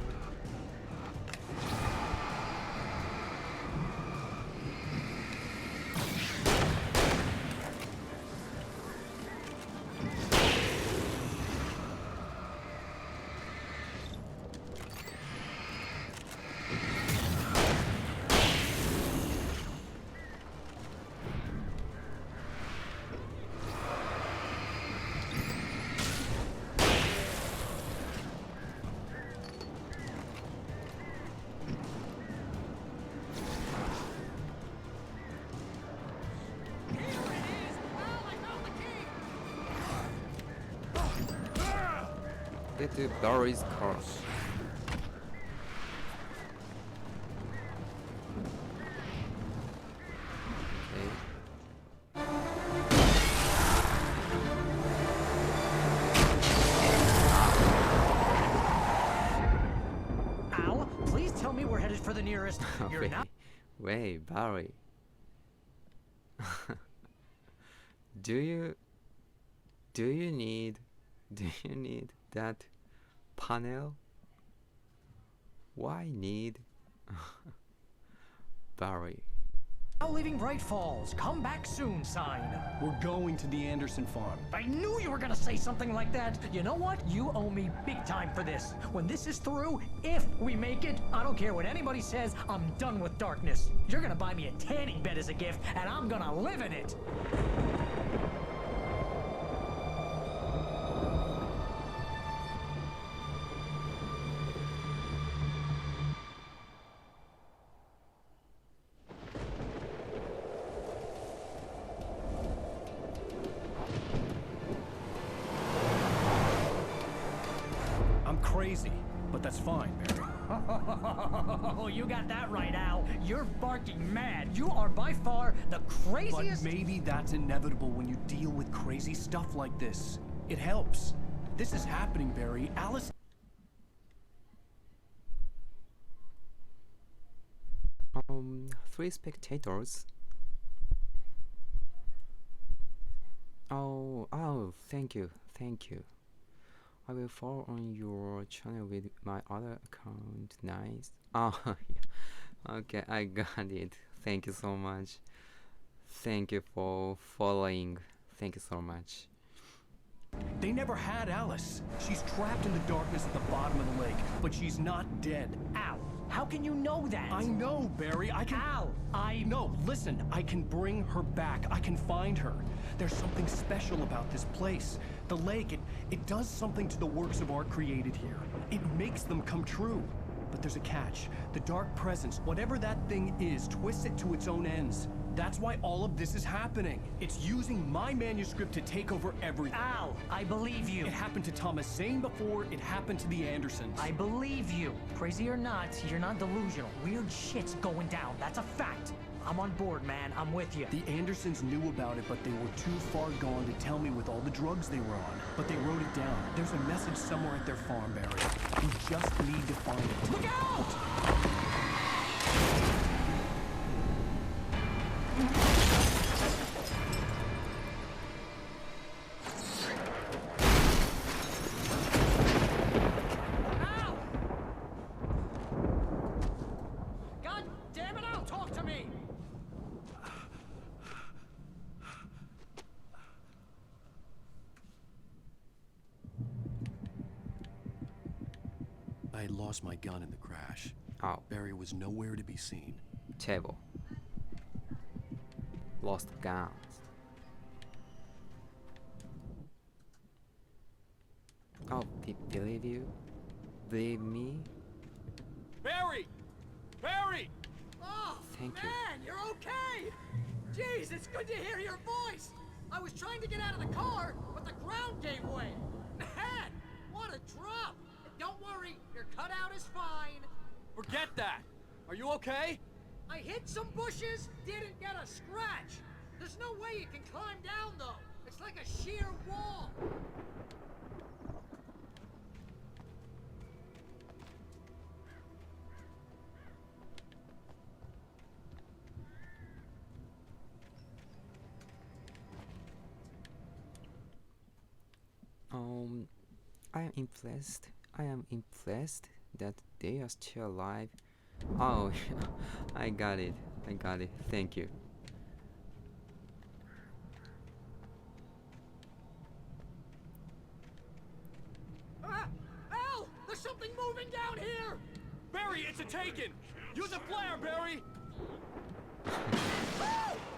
Get to Barry's car. Okay. Al, please tell me we're headed for the nearest. You're not. Wait, Barry. Do you need that panel? Why need Barry? Now leaving Bright Falls. Come back soon sign. We're going to the Anderson farm. I knew you were gonna say something like that. You know what? You owe me big time for this. When this is through, if we make it, I don't care what anybody says, I'm done with darkness. You're gonna buy me a tanning bed as a gift, and I'm gonna live in it. Crazy, but that's fine, Barry. Oh, you got that right, Al. You're barking mad. You are by far the craziest. But maybe that's inevitable when you deal with crazy stuff like this. It helps. This is happening, Barry. Alice. 3 spectators. Oh, thank you. I will follow on your channel with my other account. Nice. Oh, yeah. Okay, I got it. Thank you so much. Thank you for following. Thank you so much. They never had Alice. She's trapped in the darkness at the bottom of the lake, but she's not dead. Al, how can you know that? I know, Barry. I can. Al, No, listen. I can bring her back. I can find her. There's something special about this place. The lake, it does something to the works of art created here. It makes them come true. But there's a catch. The dark presence, whatever that thing is, twists it to its own ends. That's why all of this is happening. It's using my manuscript to take over everything. Al, I believe you. It happened to Thomas Zane before, it happened to the Andersons. I believe you. Crazy or not, you're not delusional. Weird shit's going down. That's a fact. I'm on board, man. I'm with you. The Andersons knew about it, but they were too far gone to tell me with all the drugs they were on. But they wrote it down. There's a message somewhere at their farm, Barry. We just need to find it. Look out! I had lost my gun in the crash. Oh. Barry was nowhere to be seen. Table. Lost guns. Oh, believe you? Believe me? Barry! Barry! Oh, Thank you. man, you're okay! Jeez, it's good to hear your voice! I was trying to get out of the car, but the ground gave way! Man, what a drop! Don't worry, your cutout is fine. Forget that! Are you okay? I hit some bushes, didn't get a scratch. There's no way you can climb down, though. It's like a sheer wall. I am impressed. I am impressed that they are still alive. Oh, I got it. I got it. Thank you. Al! There's something moving down here! Barry, it's a taken! Use a flare, Barry!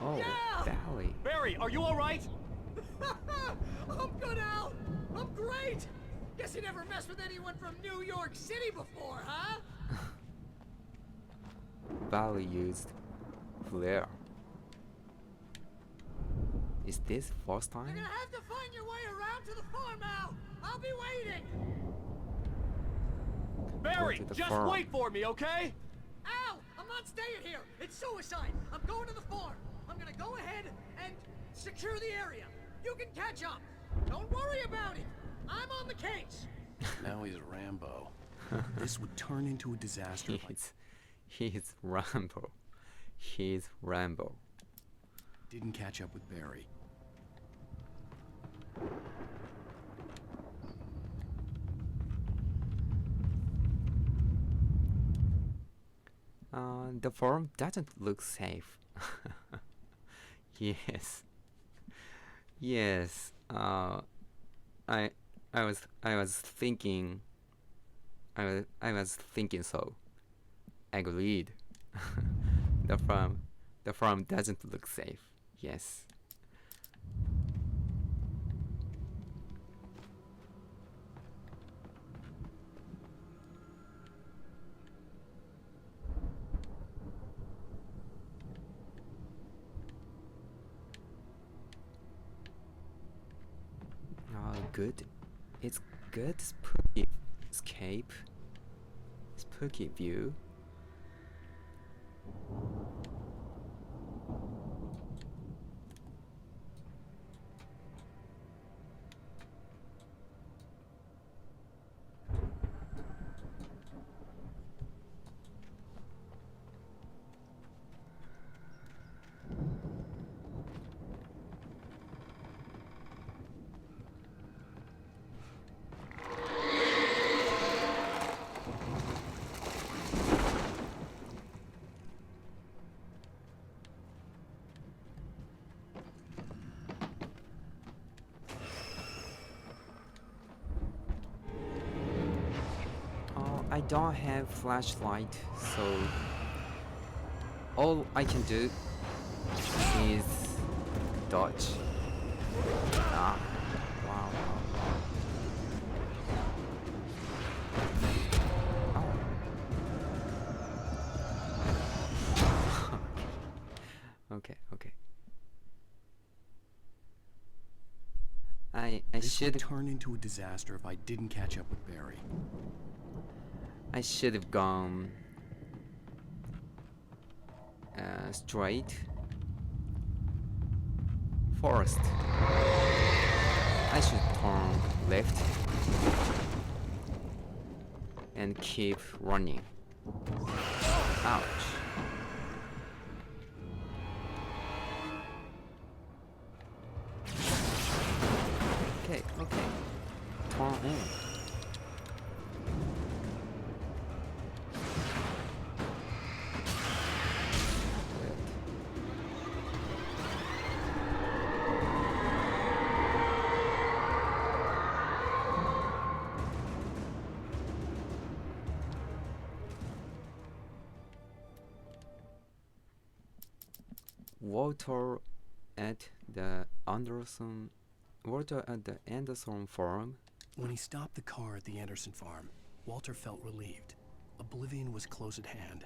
Oh, yeah! Valley. Barry, are you alright? I'm good, Al! I'm great! Guess you never messed with anyone from New York City before, huh? Valley used flare. Is this first You're time? gonna have to find your way around to the farm, Al! I'll be waiting! Barry, to the just farm. wait for me, okay? Al! I'm not staying here! It's suicide! I'm going to the farm! I'm gonna go ahead and secure the area! You can catch up! Don't worry about it! I'm on the case! Now he's Rambo. This would turn into a disaster if I He's Rambo. He's Rambo. didn't catch up with Barry. The farm doesn't look safe. Yes. Yes. I was thinking. I was thinking so. Agreed. The farm doesn't look safe. Yes. Good. It's good. Spooky escape. Spooky view. I don't have flashlight, so all I can do is dodge. Ah, wow. Oh. Okay. I This should would turn into a disaster if I didn't catch up with Barry. I should have gone straight first. I should turn left and keep running. Ouch. Okay. Turn in. Water at the Anderson farm When he stopped the car at the Anderson farm, Walter felt relieved. Oblivion was close at hand.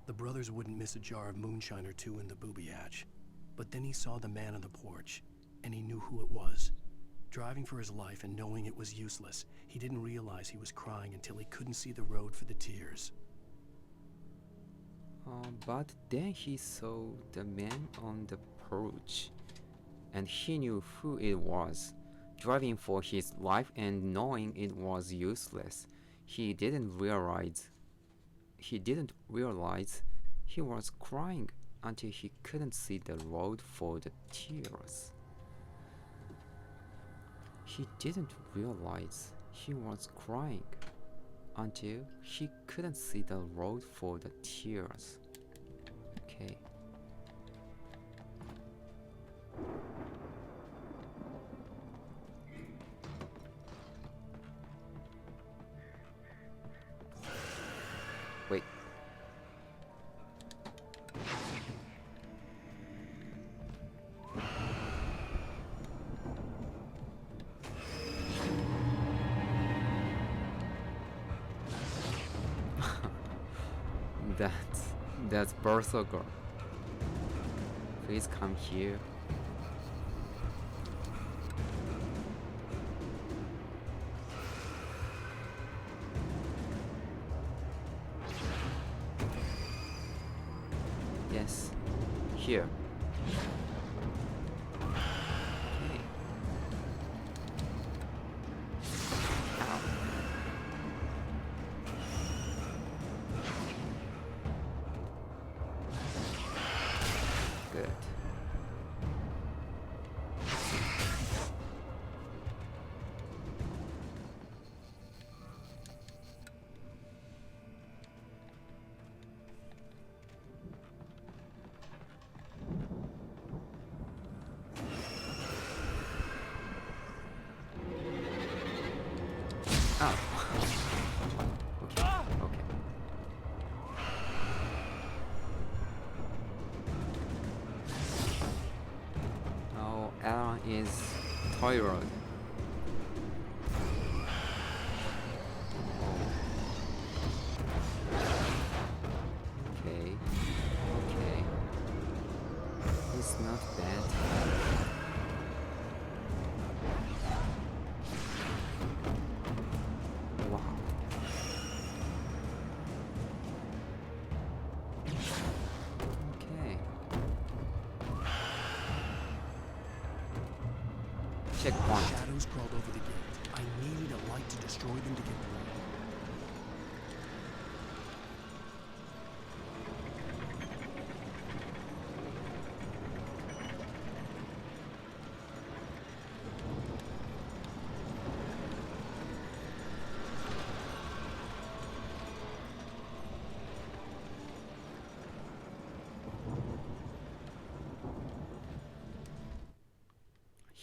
The brothers wouldn't miss a jar of moonshine or two in the booby hatch. But then he saw the man on the porch, and he knew who it was. Driving for his life and knowing it was useless, he didn't realize he was crying until he couldn't see the road for the tears. But then he saw the man on the porch, and he knew who it was. Driving for his life and knowing it was useless, he didn't realize he was crying until he couldn't see the road for the tears. He didn't realize he was crying until he couldn't see the road for the tears. Okay. Wait. That's Berserker. Please come here. Yes, here. Okay. Ow. Good. Oh. Okay. Okay. Oh, Alan is tired. Okay. Okay. It's not bad. Wow. Okay. Checkpoint. Shadows crawled over the gate. I needed a light to destroy them to get through.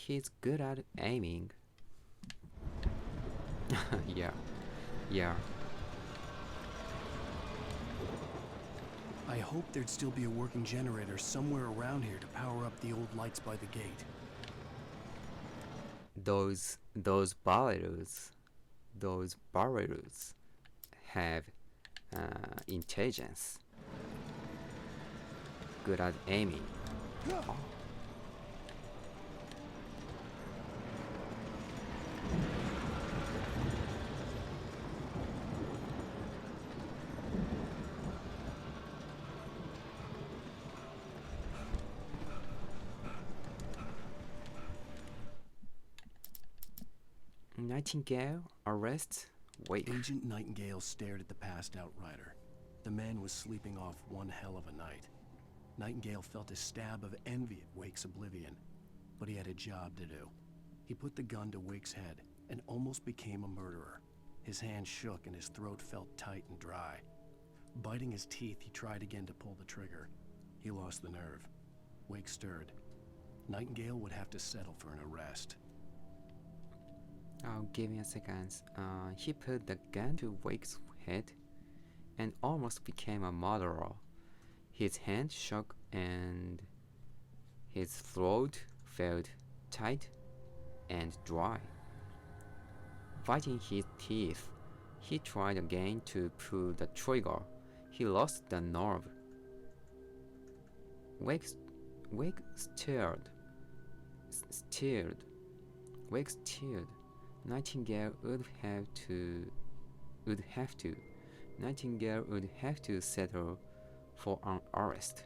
He's good at aiming. Yeah. Yeah. I hoped there'd still be a working generator somewhere around here to power up the old lights by the gate. Those barrels have intelligence. Good at aiming. Oh. Nightingale, arrest, wait. Agent Nightingale stared at the passed out rider. The man was sleeping off one hell of a night. Nightingale felt a stab of envy at Wake's oblivion, but he had a job to do. He put the gun to Wake's head and almost became a murderer. His hand shook and his throat felt tight and dry. Biting his teeth, he tried again to pull the trigger. He lost the nerve. Wake stirred. Nightingale would have to settle for an arrest. Oh, give me a second. He put the gun to Wake's head and almost became a murderer. His hand shook and his throat felt tight and dry. fighting his teeth. He tried again to pull the trigger. He lost the nerve. Wake stirred. Wake stirred. Nightingale would have to. Nightingale would have to settle for an arrest.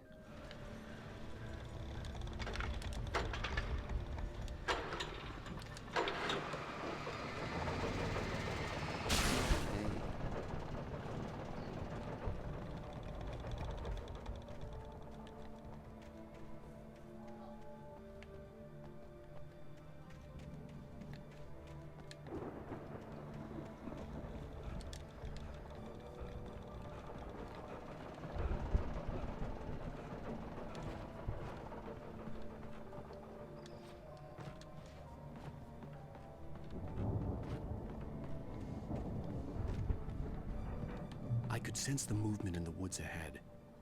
I could sense the movement in the woods ahead.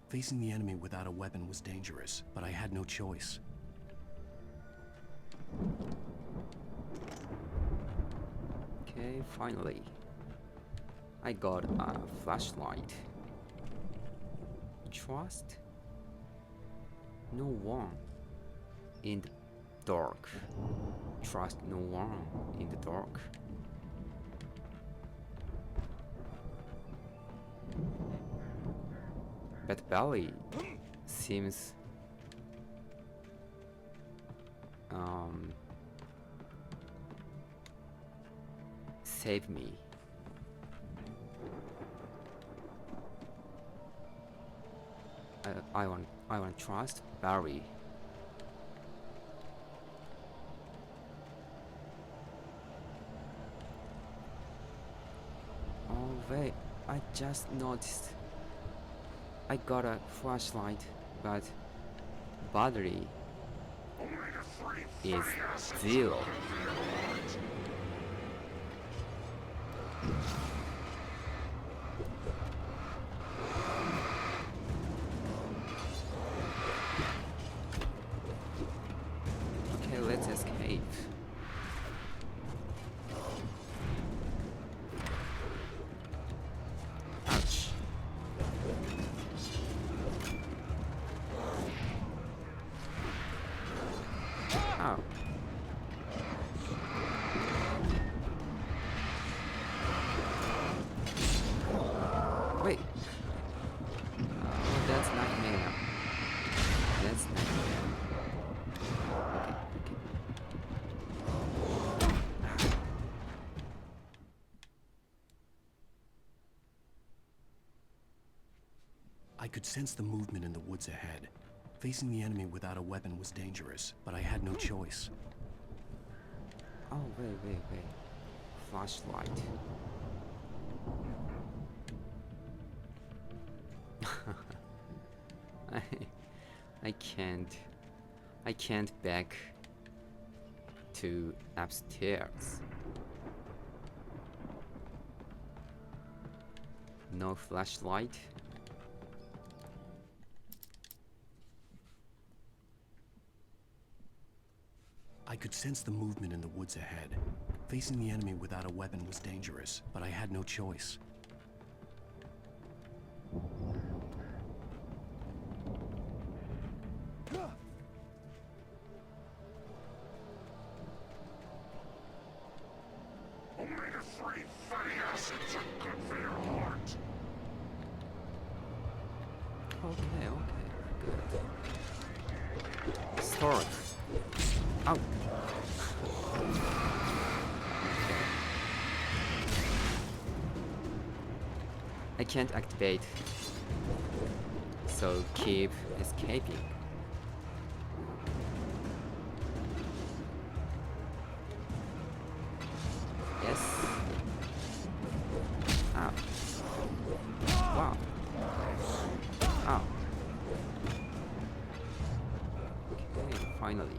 Facing the enemy without a weapon was dangerous, but I had no choice. Okay, finally. I got a flashlight. Trust no one in the dark. Trust no one in the dark. But Belly seems save me. I want to trust Barry. Oh wait, I just noticed I got a flashlight, but battery is 0. Okay, let's escape. Ouch. Ow. Wait. Oh, that's nightmare. That's nightmare. Okay. I could sense the movement in the woods ahead. Facing the enemy without a weapon was dangerous, but I had no choice. Oh, wait. Flashlight. I can't back to upstairs. No flashlight. I could sense the movement in the woods ahead. Facing the enemy without a weapon was dangerous, but I had no choice. Omega-3 fatty acids are good for your heart. Okay, good. Start. Ow. I can't activate, so keep escaping. Yes. Ow. Wow. Ow. Okay, finally.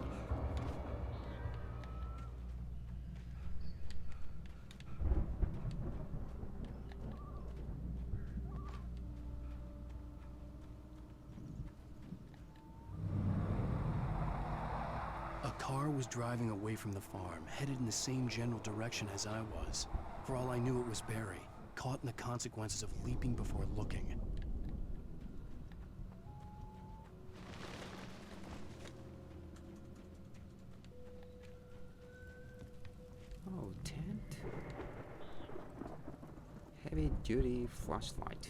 car was driving away from the farm, headed in the same general direction as I was. For all I knew, it was Barry, caught in the consequences of leaping before looking. Oh, tent. Heavy duty flashlight.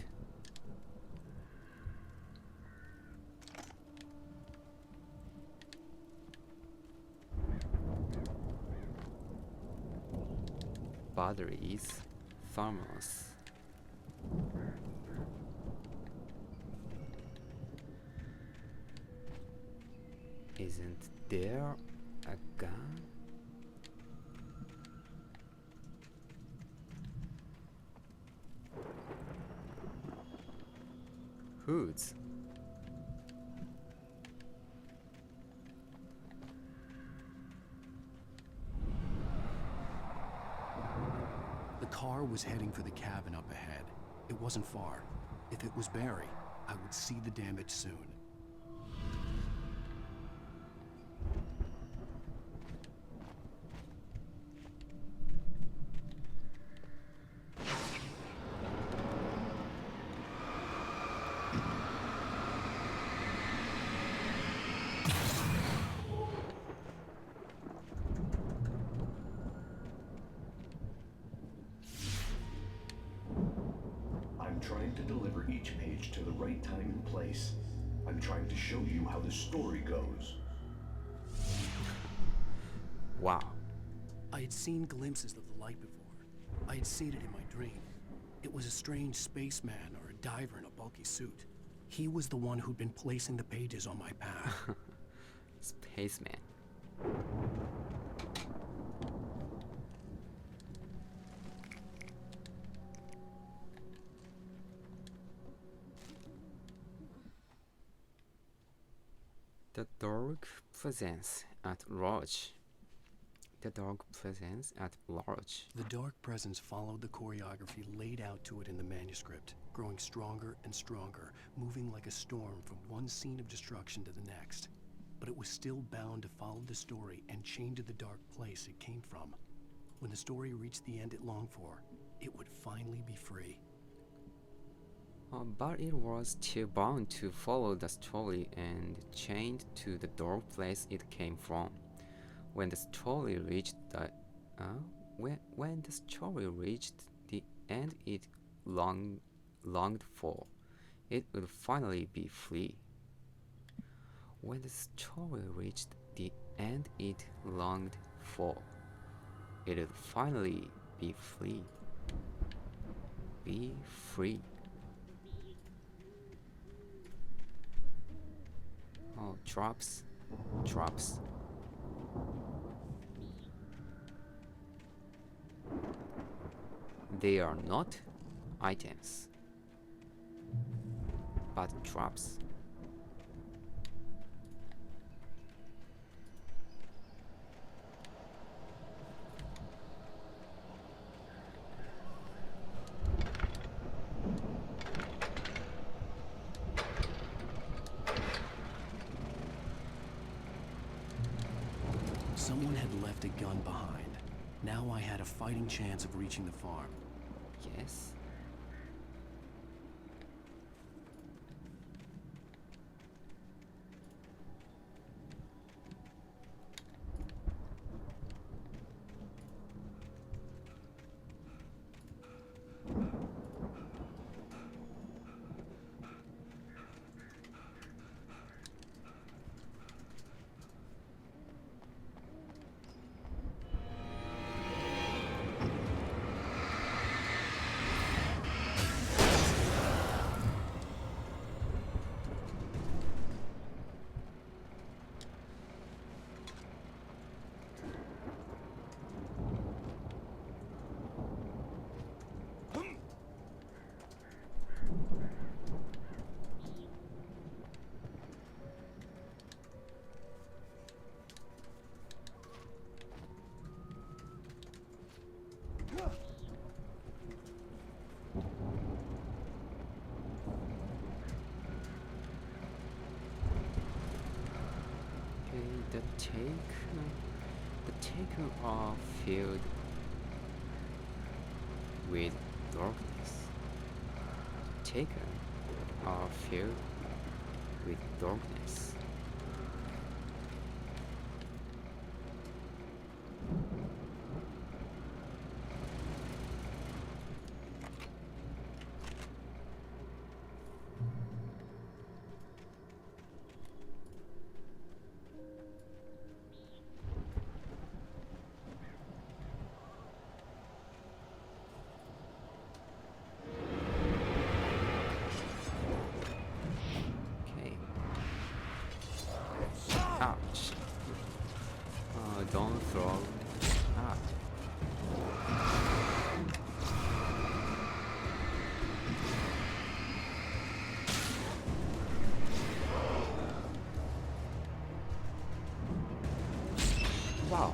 Batteries, thermos. Isn't there a gun? Hoods. The car was heading for the cabin up ahead. It wasn't far. If it was Barry, I would see the damage soon. I'm trying to deliver each page to the right time and place. I'm trying to show you how the story goes. Wow. I had seen glimpses of the light before. I had seen it in my dream. It was a strange spaceman or a diver in a bulky suit. He was the one who'd been placing the pages on my path. Spaceman. The dark presence at large. The dark presence at large. The dark presence followed the choreography laid out to it in the manuscript, growing stronger and stronger, moving like a storm from one scene of destruction to the next. But it was still bound to follow the story and chained to the dark place it came from. When the story reached the end it longed for, it would finally be free. But it was still bound to follow the story and chained to the dark place it came from. When the story reached the when the story reached the end it longed for, it would finally be free. When the story reached the end it longed for, it would finally be free. Be free. Oh, drops. Drops. They are not items, but drops. Someone had left a gun behind. Now I had a fighting chance of reaching the farm. Yes. The take. taken or filled with darkness. Taken or filled with darkness. Ouch. Oh, don't throw. Ah. Wow.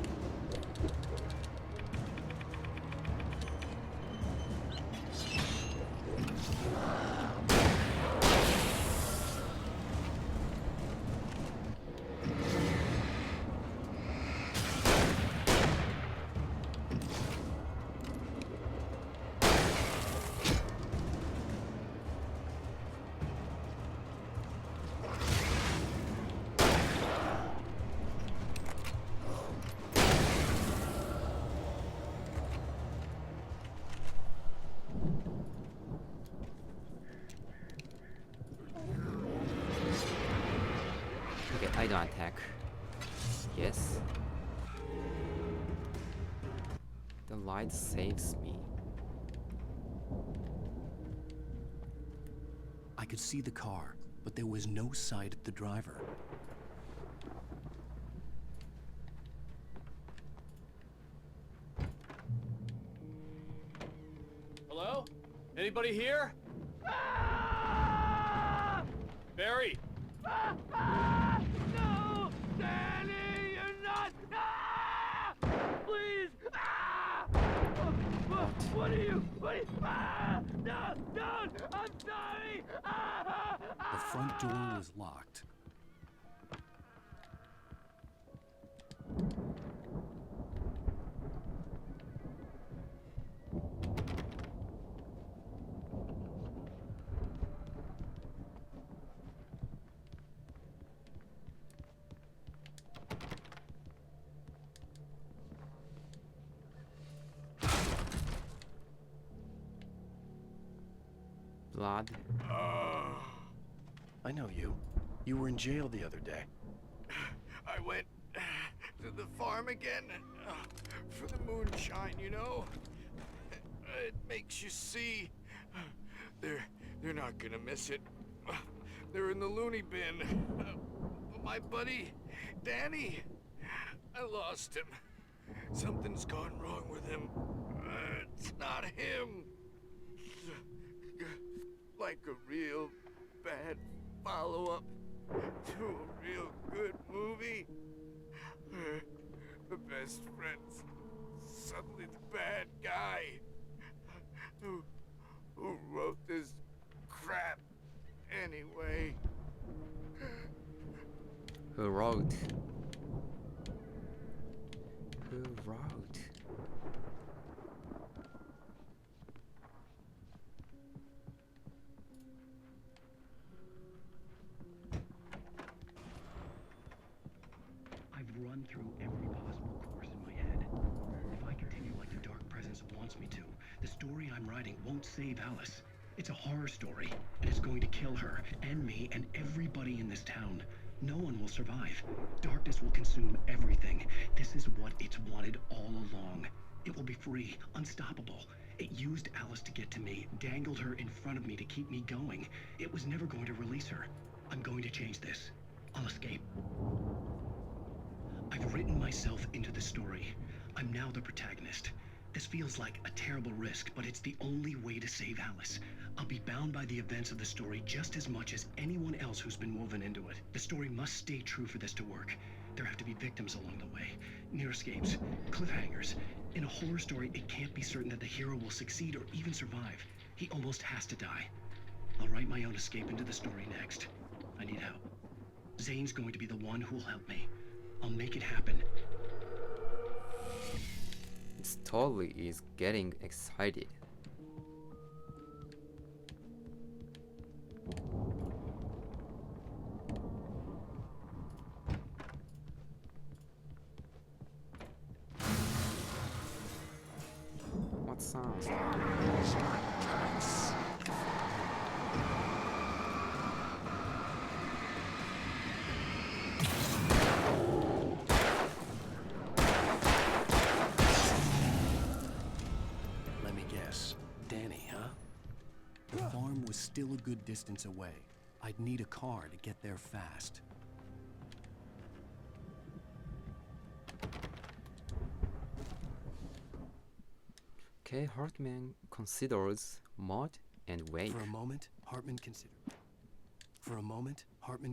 Okay, I don't attack. Yes. The light saves me. I could see the car, but there was no sight of the driver. Hello? Anybody here? Barry! No! Danny, you're not! Ah! Please! Ah! What are you? No! Don't! I'm sorry! Ah! The front door was locked. Blood. I know you. You were in jail the other day. I went to the farm again for the moonshine, you know? It makes you see. They're not gonna miss it. They're in the loony bin. My buddy, Danny, I lost him. Something's gone wrong with him. It's not him. Like a real bad follow-up to a real good movie. The best friend's suddenly the bad guy. Who wrote this crap anyway? Who wrote? Who wrote? I've run through every possible course in my head. If I continue like the Dark Presence wants me to, the story I'm writing won't save Alice. It's a horror story, and it's going to kill her, and me, and everybody in this town. No one will survive. Darkness will consume everything. This is what it's wanted all along. It will be free, unstoppable. It used Alice to get to me, dangled her in front of me to keep me going. It was never going to release her. I'm going to change this. I'll escape. I've written myself into the story. I'm now the protagonist. This feels like a terrible risk, but it's the only way to save Alice. I'll be bound by the events of the story just as much as anyone else who's been woven into it. The story must stay true for this to work. There have to be victims along the way, near escapes, cliffhangers. In a horror story, it can't be certain that the hero will succeed or even survive. He almost has to die. I'll write my own escape into the story next. I need help. Zane's going to be the one who'll help me. I'll make it happen. totally is getting excited. What sounds? Let me guess. Danny, huh? The farm was still a good distance away. I'd need a car to get there fast. Okay, Hartman considers Maud and Wake. For a moment, Hartman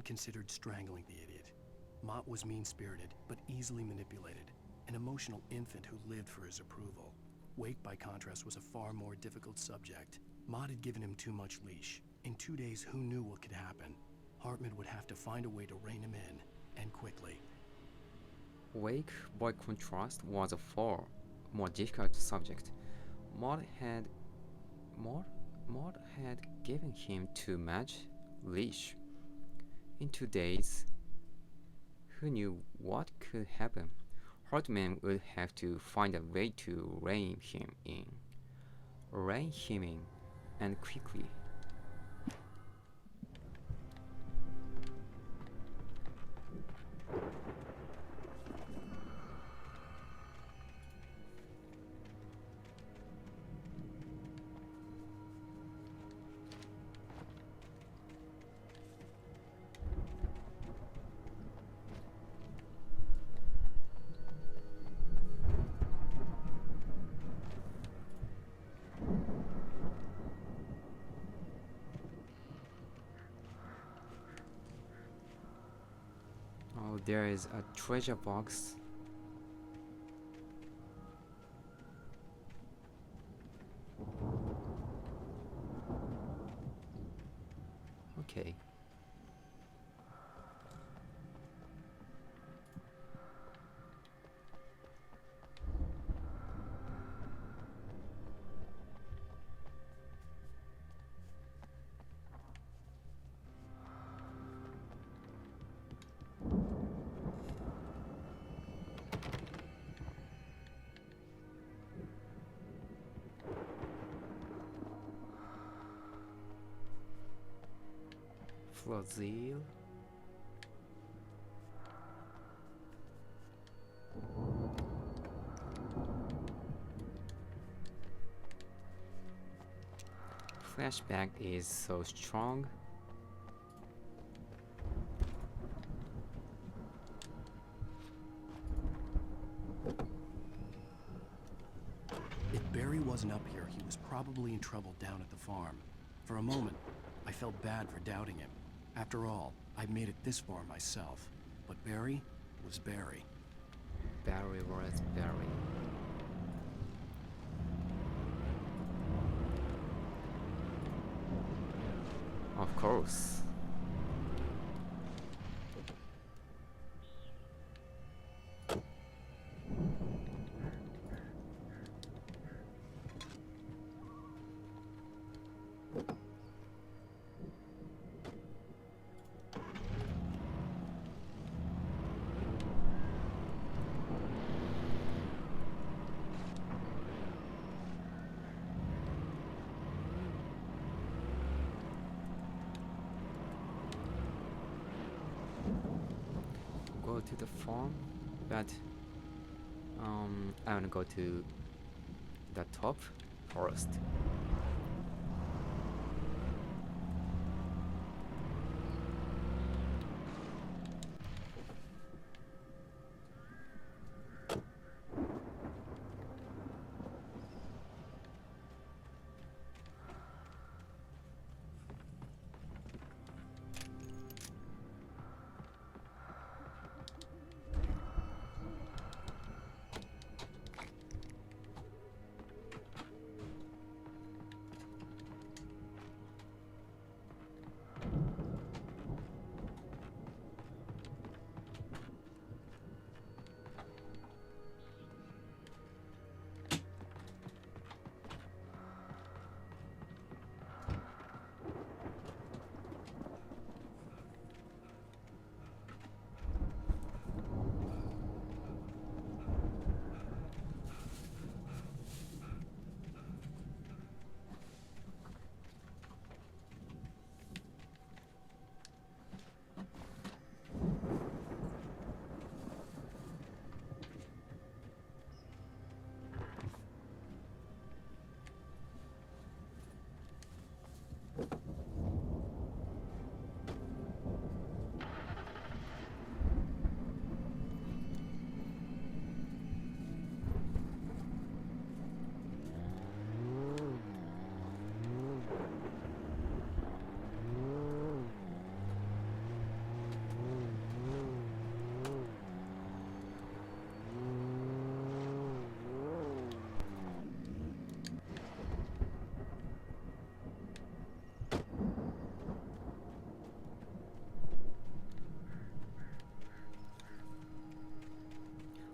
considered strangling the idiot. Mott was mean-spirited, but easily manipulated. An emotional infant who lived for his approval. Wake, by contrast, was a far more difficult subject. Mott had given him too much leash. In 2 days, who knew what could happen? Hartman would have to find a way to rein him in, and quickly. Wake, by contrast, was a far more difficult subject. Maud had given him too much leash. In 2 days, who knew what could happen? Hartman would have to find a way to rein him in, and quickly. Oh, there is a treasure box. Okay. Flazil. Flashback is so strong. If Barry wasn't up here, he was probably in trouble down at the farm. For a moment, I felt bad for doubting him. After all, I made it this far myself. But Barry was Barry. Barry was Barry. Of course. Go to the farm, but I wanna go to the top first.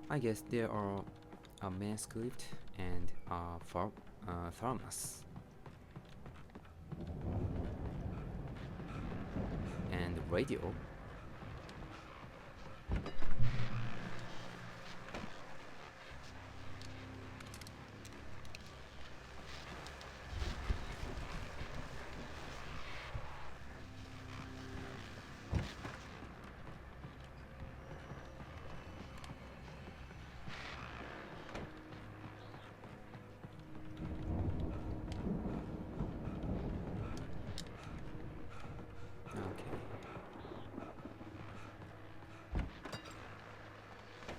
I guess there are a mask lift and a thermos. And radio.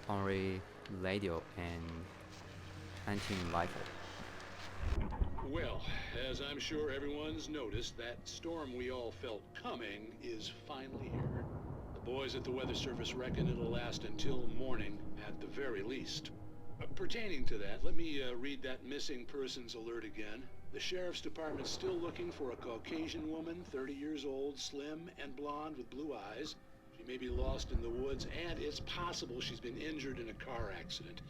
Only radio and hunting rifle. Well, as I'm sure everyone's noticed, that storm we all felt coming is finally here. The boys at the Weather Service reckon it'll last until morning at the very least. Pertaining to that, let me read that missing persons alert again. The Sheriff's Department's still looking for a Caucasian woman, 30 years old, slim and blonde with blue eyes. She may be lost in the woods, and it's possible she's been injured in a car accident.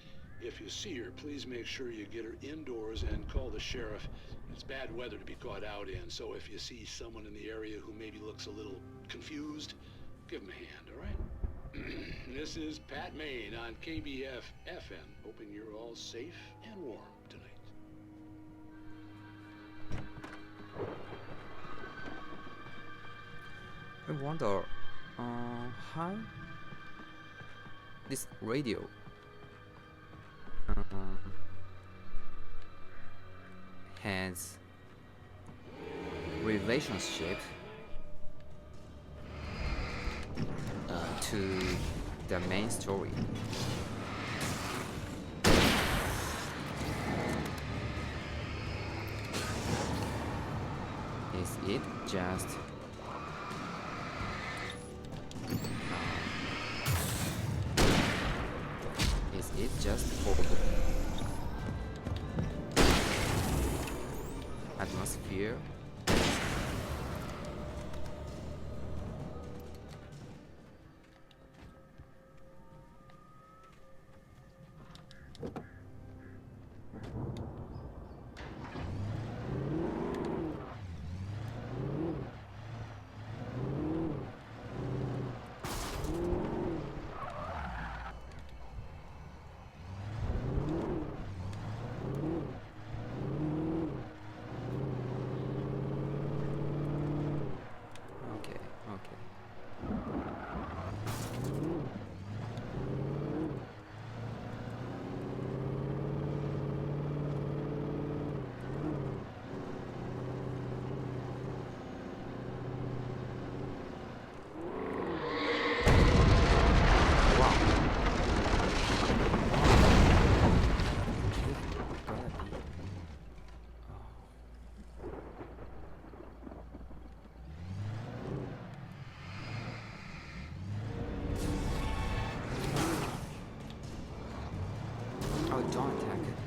If you see her, please make sure you get her indoors and call the sheriff. It's bad weather to be caught out in, so if you see someone in the area who maybe looks a little confused, give them a hand, all right? This is Pat Maine on KBF FM, hoping you're all safe and warm tonight. I wonder how this radio has relationship to the main story. Is it just for atmosphere?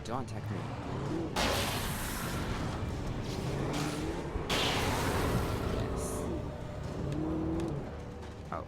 Don't attack me. Yes. Oh.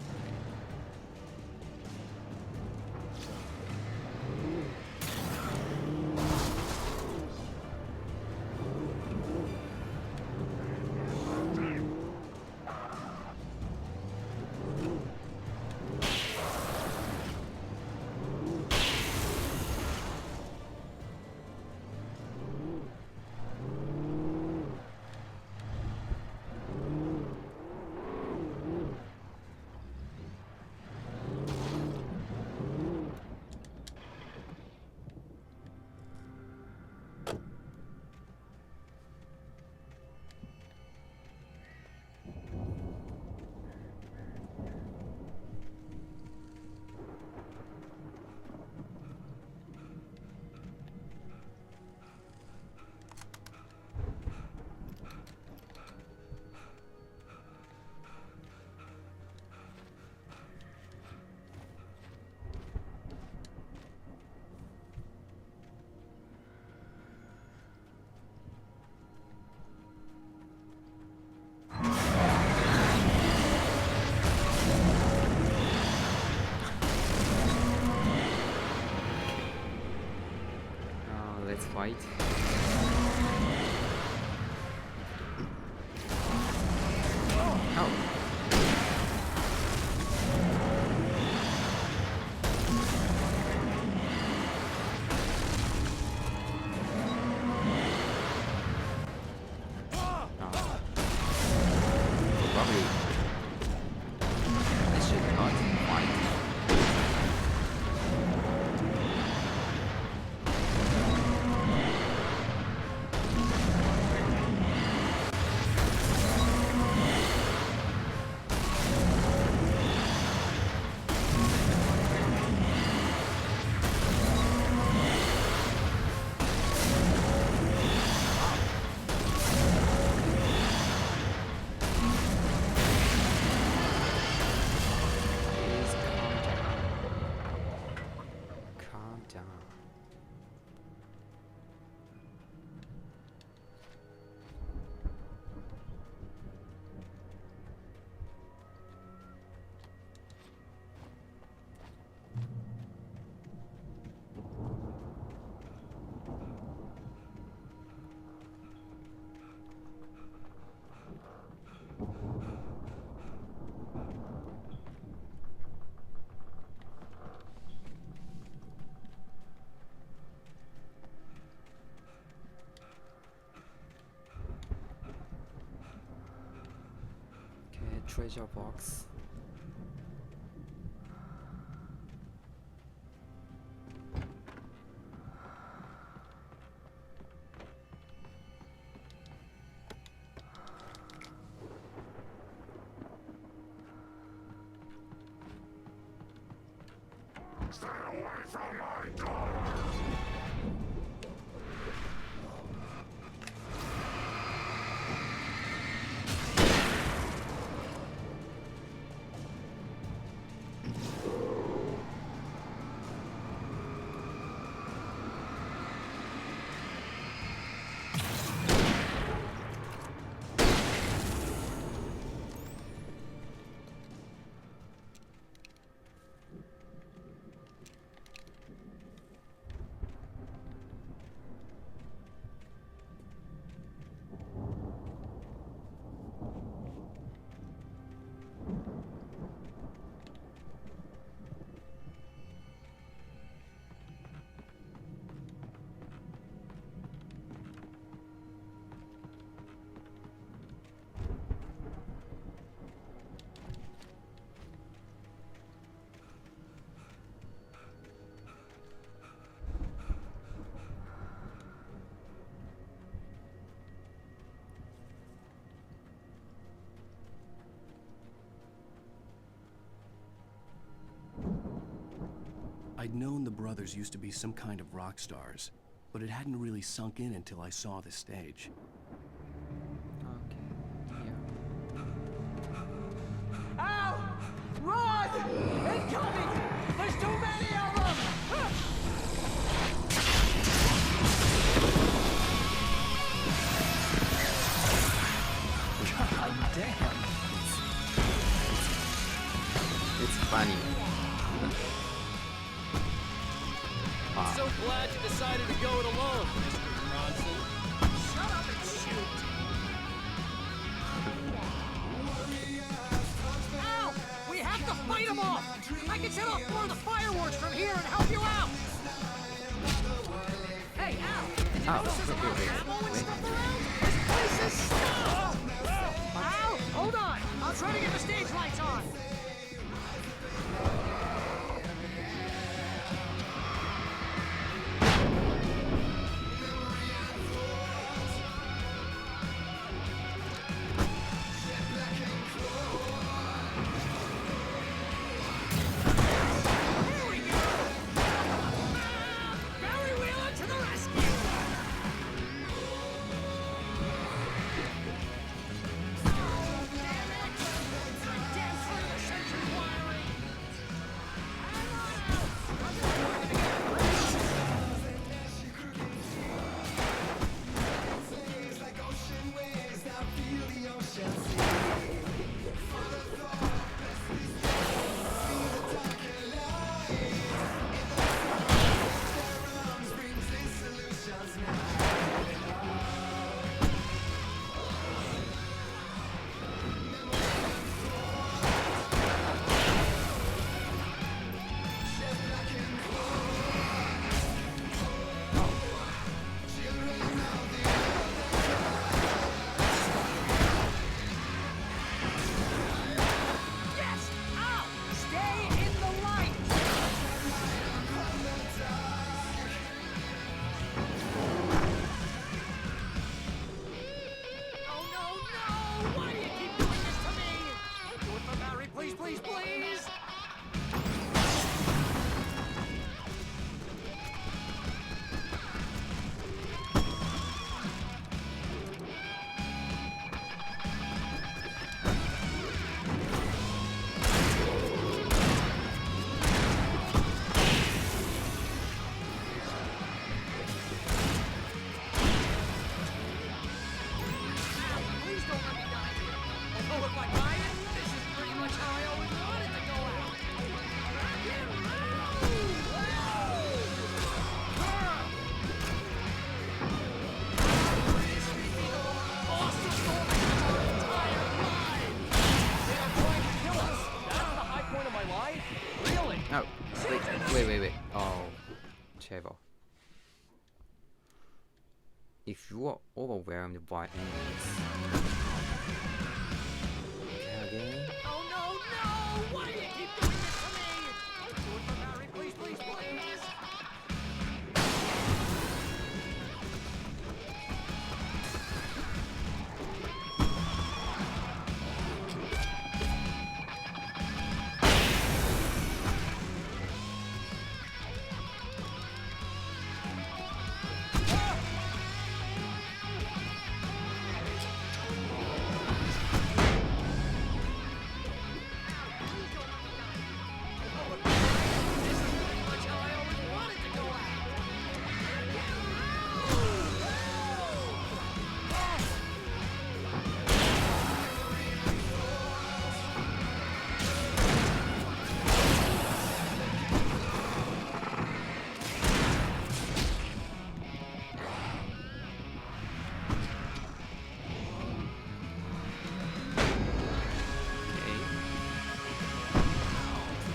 let's fight. Oh. Probably I should not fight. Please calm down. Okay, treasure box. Stay away from my daughter! I'd known the brothers used to be some kind of rock stars, but it hadn't really sunk in until I saw the stage. Ow! Run! Incoming! There's too many of them! God damn! It's funny. I'm so glad you decided to go it alone, Mr. Bronson. Shut up and shoot! Al! We have to fight them off! I can set off more of the fireworks from here and help you out! Hey, Al! Did you notice there's a lot of ammo and stuff around? This place is stuffed! Al, hold on! I'll try to get the stage lights on! whichever. If you are overwhelmed by enemies, again. Oh no, no! Why do you keep doing this to me? Don't do it for Barry, please, please, please!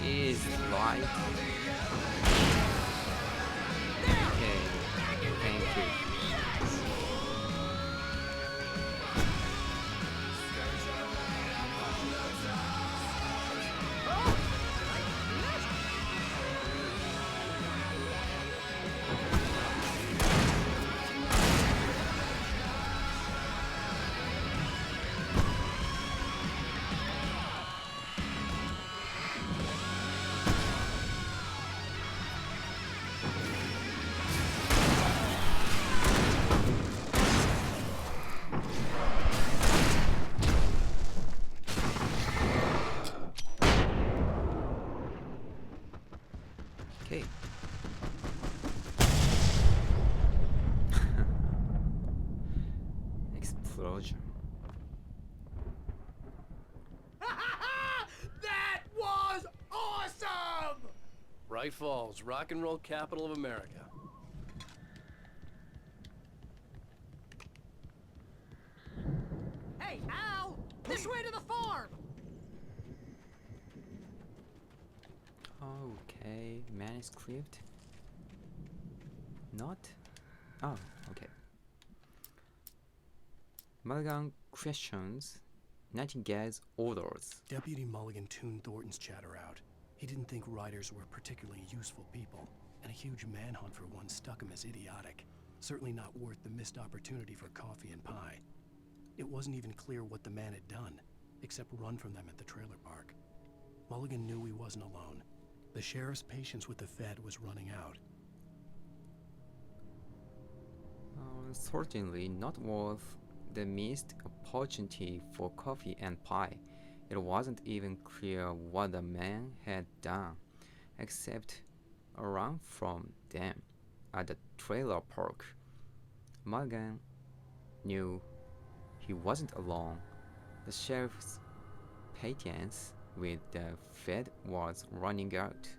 Is light. Okay, thank you. Okay. Explosion. That was awesome! Bright Falls, rock and roll capital of America. Hey, Al! This way to the farm! Okay, manuscript. Not? Oh, okay. Mulligan questions Nightingale's orders. Deputy Mulligan tuned Thornton's chatter out. He didn't think riders were particularly useful people, and a huge manhunt for one stuck him as idiotic. Certainly not worth the missed opportunity for coffee and pie. It wasn't even clear what the man had done, except run from them at the trailer park. Mulligan knew he wasn't alone. The sheriff's patience with the Fed was running out. Certainly not worth the missed opportunity for coffee and pie. It wasn't even clear what the man had done, except run from them at the trailer park. Mulligan knew he wasn't alone. The sheriff's patience with the Fed was running out.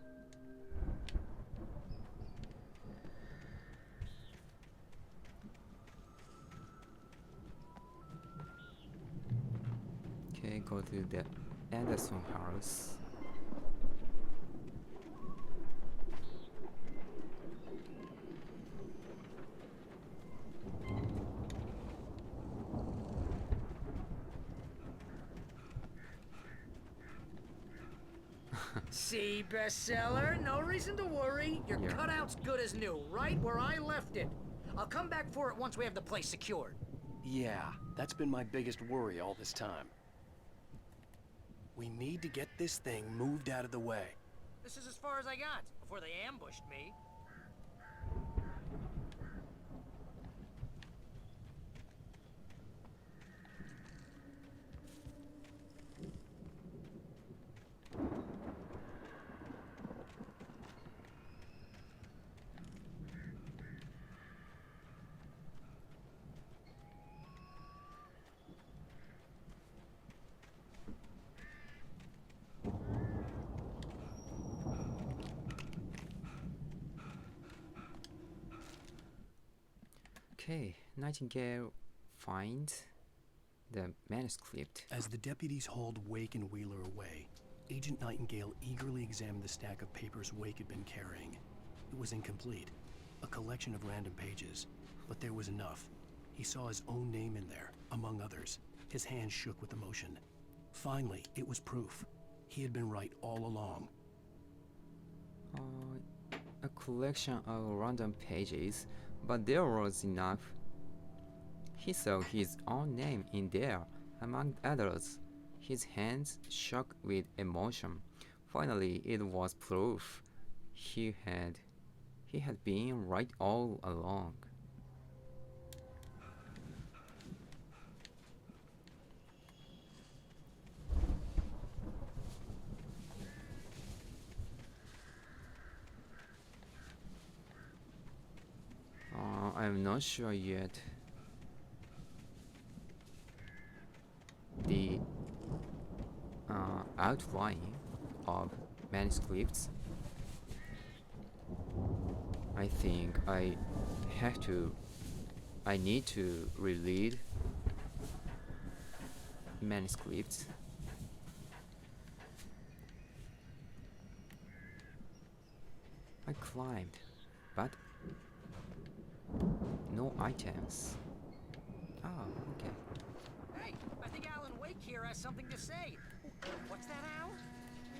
Okay, go to the Anderson house. See, bestseller? No reason to worry. Your Yeah. cutout's good as new, right where I left it. I'll come back for it once we have the place secured. Yeah, that's been my biggest worry all this time. We need to get this thing moved out of the way. This is as far as I got before they ambushed me. Okay, Nightingale finds the manuscript. As the deputies hauled Wake and Wheeler away, Agent Nightingale eagerly examined the stack of papers Wake had been carrying. It was incomplete. A collection of random pages. But there was enough. He saw his own name in there, among others. His hand shook with emotion. Finally, it was proof. He had been right all along. A collection of random pages, but there was enough. He saw his own name in there, among others. His hands shook with emotion. Finally, it was proof. He had been right all along. I'm not sure yet. The outline of manuscripts. I think I need to reread manuscripts. I climbed, but no items. Oh, okay. Hey, I think Alan Wake here has something to say. What's that, Al?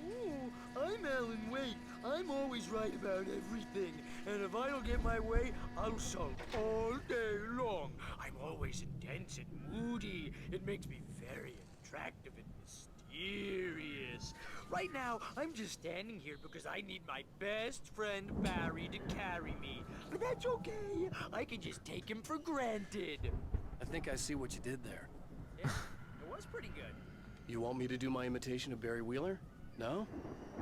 Ooh, I'm Alan Wake. I'm always right about everything. And if I don't get my way, I'll sulk all day long. I'm always intense and moody. It makes me very attractive and mysterious. Right now, I'm just standing here because I need my best friend Barry to carry me. But that's okay. I can just take him for granted. I think I see what you did there. Yeah, it was pretty good. You want me to do my imitation of Barry Wheeler? No?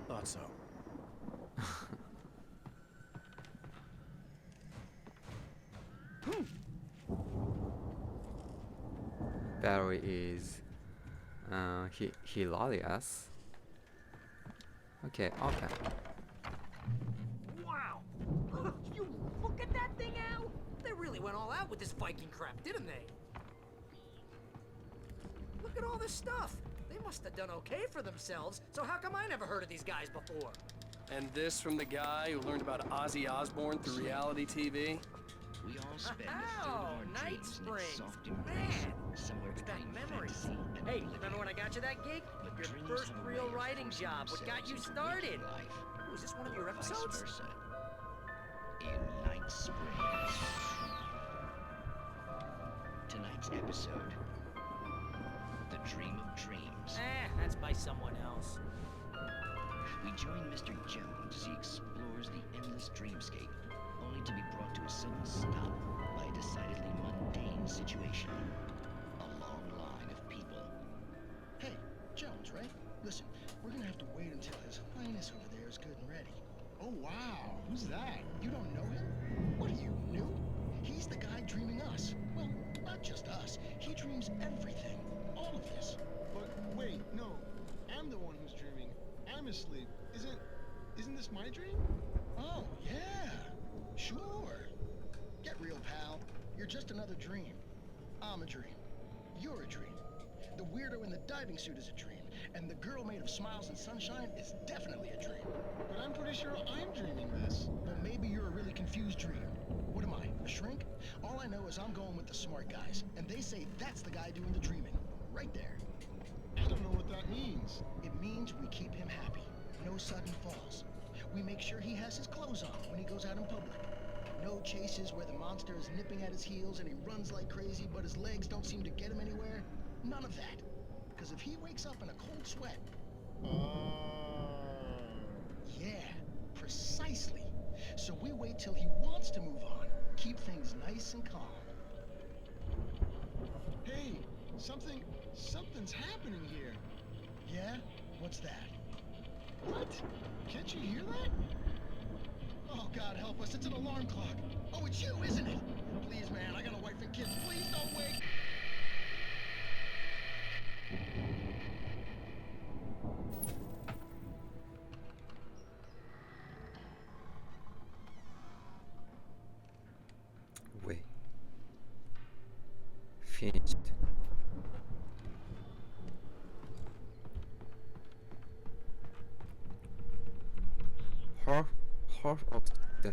Thought so. Barry is hilarious. Okay. Wow! You look at that thing, Al! They really went all out with this Viking crap, didn't they? Look at all this stuff. They must have done okay for themselves, so how come I never heard of these guys before? And this from the guy who learned about Ozzy Osbourne through reality TV? We all spend a third of our Night dreams in a Springs. soft embrace, Man, somewhere it's that between memory. fantasy and Hey, reality. remember when I got you that gig? But Your dreams first have a real way of writing forcing job. What got themselves you into started? waking life, Ooh, is this one of your or vice episodes? versa. In Night Springs. Tonight's episode, The Dream of Dreams. That's by someone else. We join Mr. Jones as he explores the endless dreamscape, only to be brought to a sudden stop by a decidedly mundane situation. A long line of people. Hey, Jones, right? Listen, we're gonna have to wait until His Highness over there is good and ready. Oh, wow. Who's that? You don't know him? What are you, new? He's the guy dreaming us. Well, not just us. He dreams everything. All of this. But wait, no. I'm the one who's dreaming. I'm asleep. Isn't this my dream? Oh, yeah. Sure. Get real, pal. You're just another dream. I'm a dream. You're a dream. The weirdo in the diving suit is a dream. And the girl made of smiles and sunshine is definitely a dream. But I'm pretty sure I'm dreaming this. Well, maybe you're a really confused dream. What am I, a shrink? All I know is I'm going with the smart guys. And they say that's the guy doing the dreaming. Right there. I don't know what that means. It means we keep him happy. No sudden falls. We make sure he has his clothes on when he goes out in public. No chases where the monster is nipping at his heels and he runs like crazy, but his legs don't seem to get him anywhere. None of that. Because if he wakes up in a cold sweat... Yeah, precisely. So we wait till he wants to move on. Keep things nice and calm. Hey, something's happening here. Yeah? What's that? What? Can't you hear that? Oh, God help us, it's an alarm clock. Oh, it's you, isn't it? Please, man, I got a wife and kids. Please don't wake. Wait. Finished. Half of the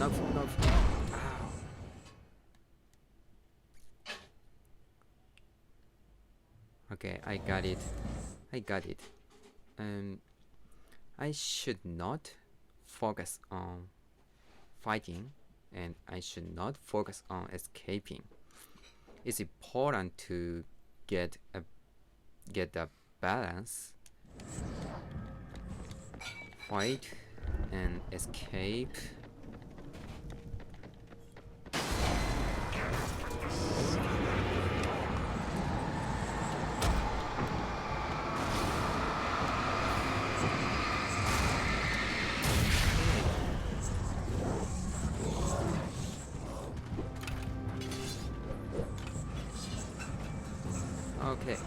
No, no. Ow. Okay, I got it. I got it. I should not focus on fighting, and I should not focus on escaping. It's important to get a balance. Fight and escape.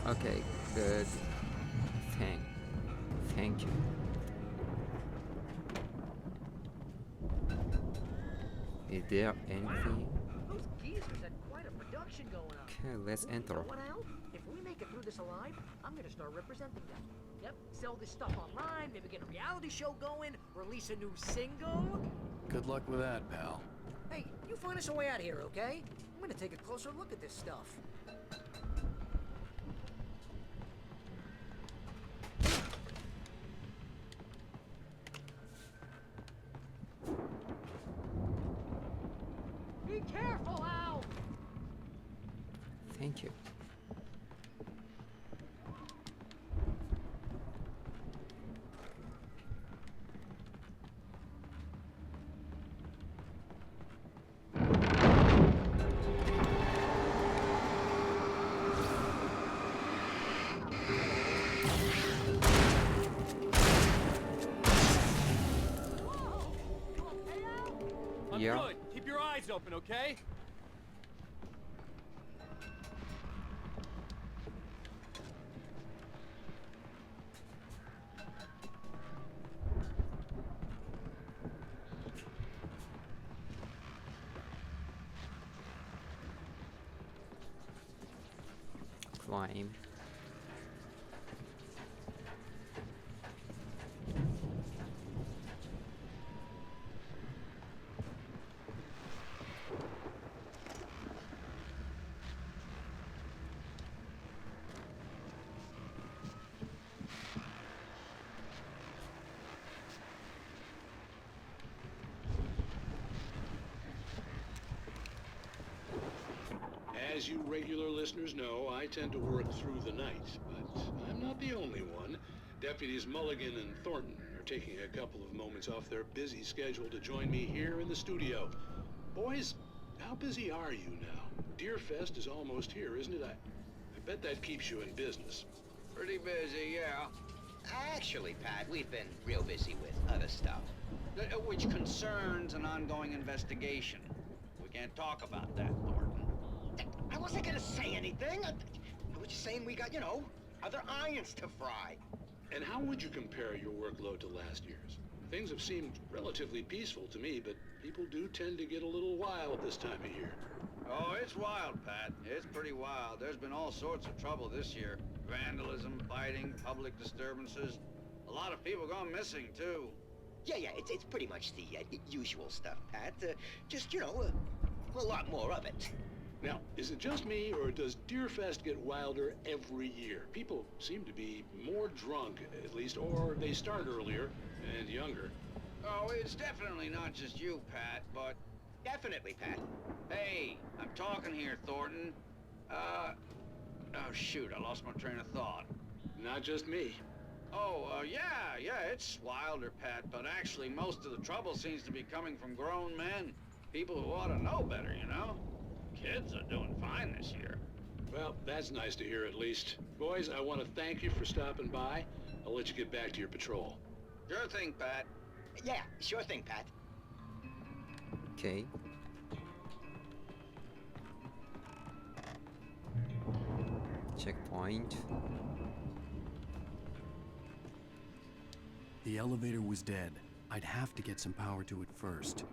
Okay, good. Thank you. Is there anything? Those geezers had quite a production going on. Okay, let's enter. You know what, Al? If we make it through this alive, I'm gonna start representing them. Yep, sell this stuff online, maybe get a reality show going, release a new single. Good luck with that, pal. Hey, you find us a way out of here, okay? I'm gonna take a closer look at this stuff. Be careful, Al! Thank you. I'm Yeah. good. Keep your eyes open, okay? Climb. As you regular listeners know, I tend to work through the night, but I'm not the only one. Deputies Mulligan and Thornton are taking a couple of moments off their busy schedule to join me here in the studio. Boys, how busy are you now? Deerfest is almost here, isn't it? I bet that keeps you in business. Pretty busy, yeah. Actually, Pat, we've been real busy with other stuff, which concerns an ongoing investigation. We can't talk about that, Thornton. I wasn't gonna say anything. I was just saying we got, other irons to fry. And how would you compare your workload to last year's? Things have seemed relatively peaceful to me, but people do tend to get a little wild this time of year. Oh, it's wild, Pat. It's pretty wild. There's been all sorts of trouble this year. Vandalism, fighting, public disturbances. A lot of people gone missing, too. Yeah, it's pretty much the usual stuff, Pat. Just, a lot more of it. Now, is it just me, or does Deerfest get wilder every year? People seem to be more drunk, at least, or they start earlier and younger. Oh, it's definitely not just you, Pat, but... Definitely, Pat. Hey, I'm talking here, Thornton. Oh, shoot, I lost my train of thought. Not just me. Oh, yeah, it's wilder, Pat, but actually most of the trouble seems to be coming from grown men. People who ought to know better, Kids are doing fine this year. Well, that's nice to hear at least. Boys, I want to thank you for stopping by. I'll let you get back to your patrol. Sure thing, Pat. Yeah, sure thing, Pat. Okay. Checkpoint. The elevator was dead. I'd have to get some power to it first.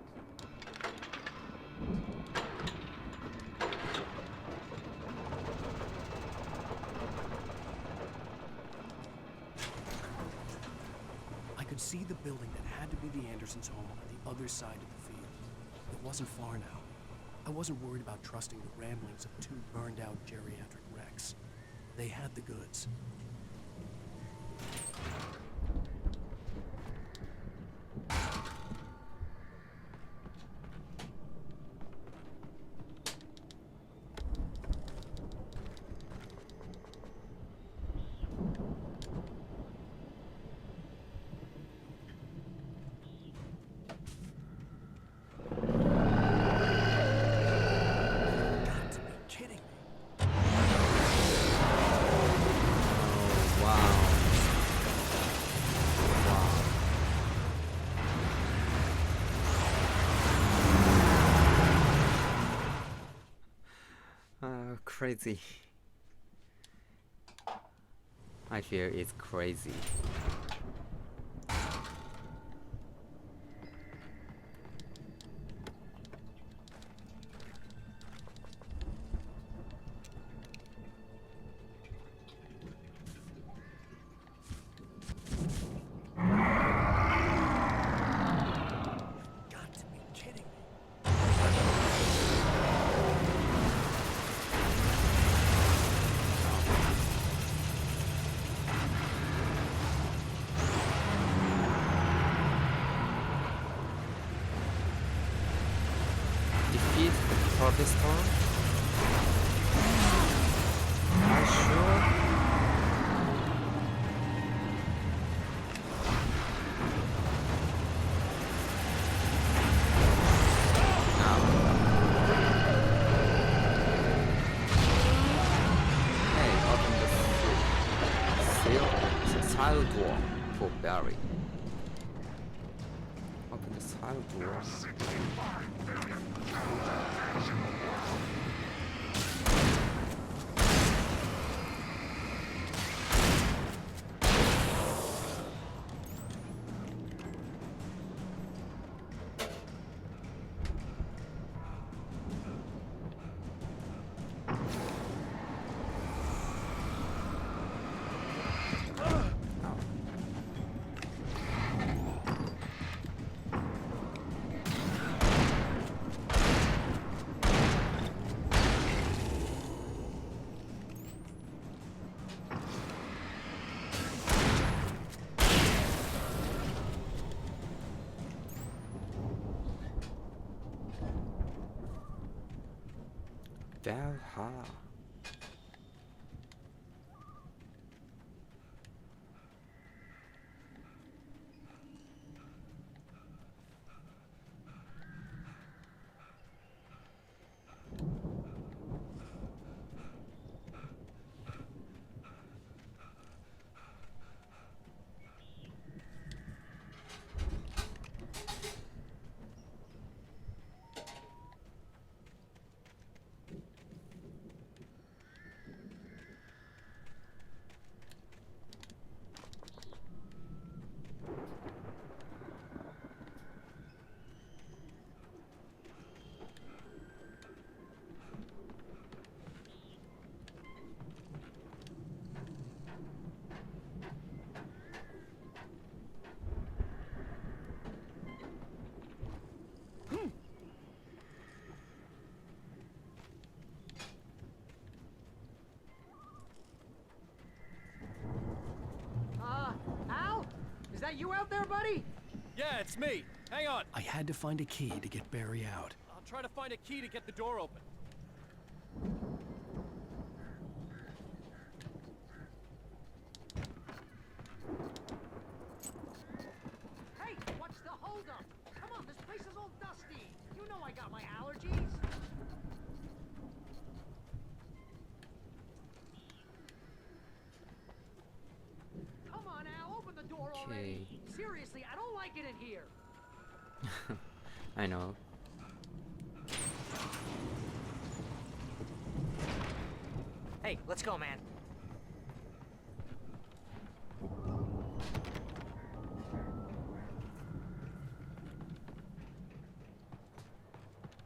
I could see the building that had to be the Andersons' home on the other side of the field. It wasn't far now. I wasn't worried about trusting the ramblings of two burned-out geriatric wrecks. They had the goods. Crazy. I feel it's crazy. Defeat for this storm? Are you sure? Hey, open the side door for Barry. Open the side door. Valhalla. Al? Is that you out there, buddy? Yeah, it's me. Hang on. I had to find a key to get Barry out. I'll try to find a key to get the door open. Hey, what's the holdup? Come on, this place is all dusty. You know I got my allergies. Come on, Al, open the door already. Seriously, I don't like it in here. I know. Hey, let's go, man.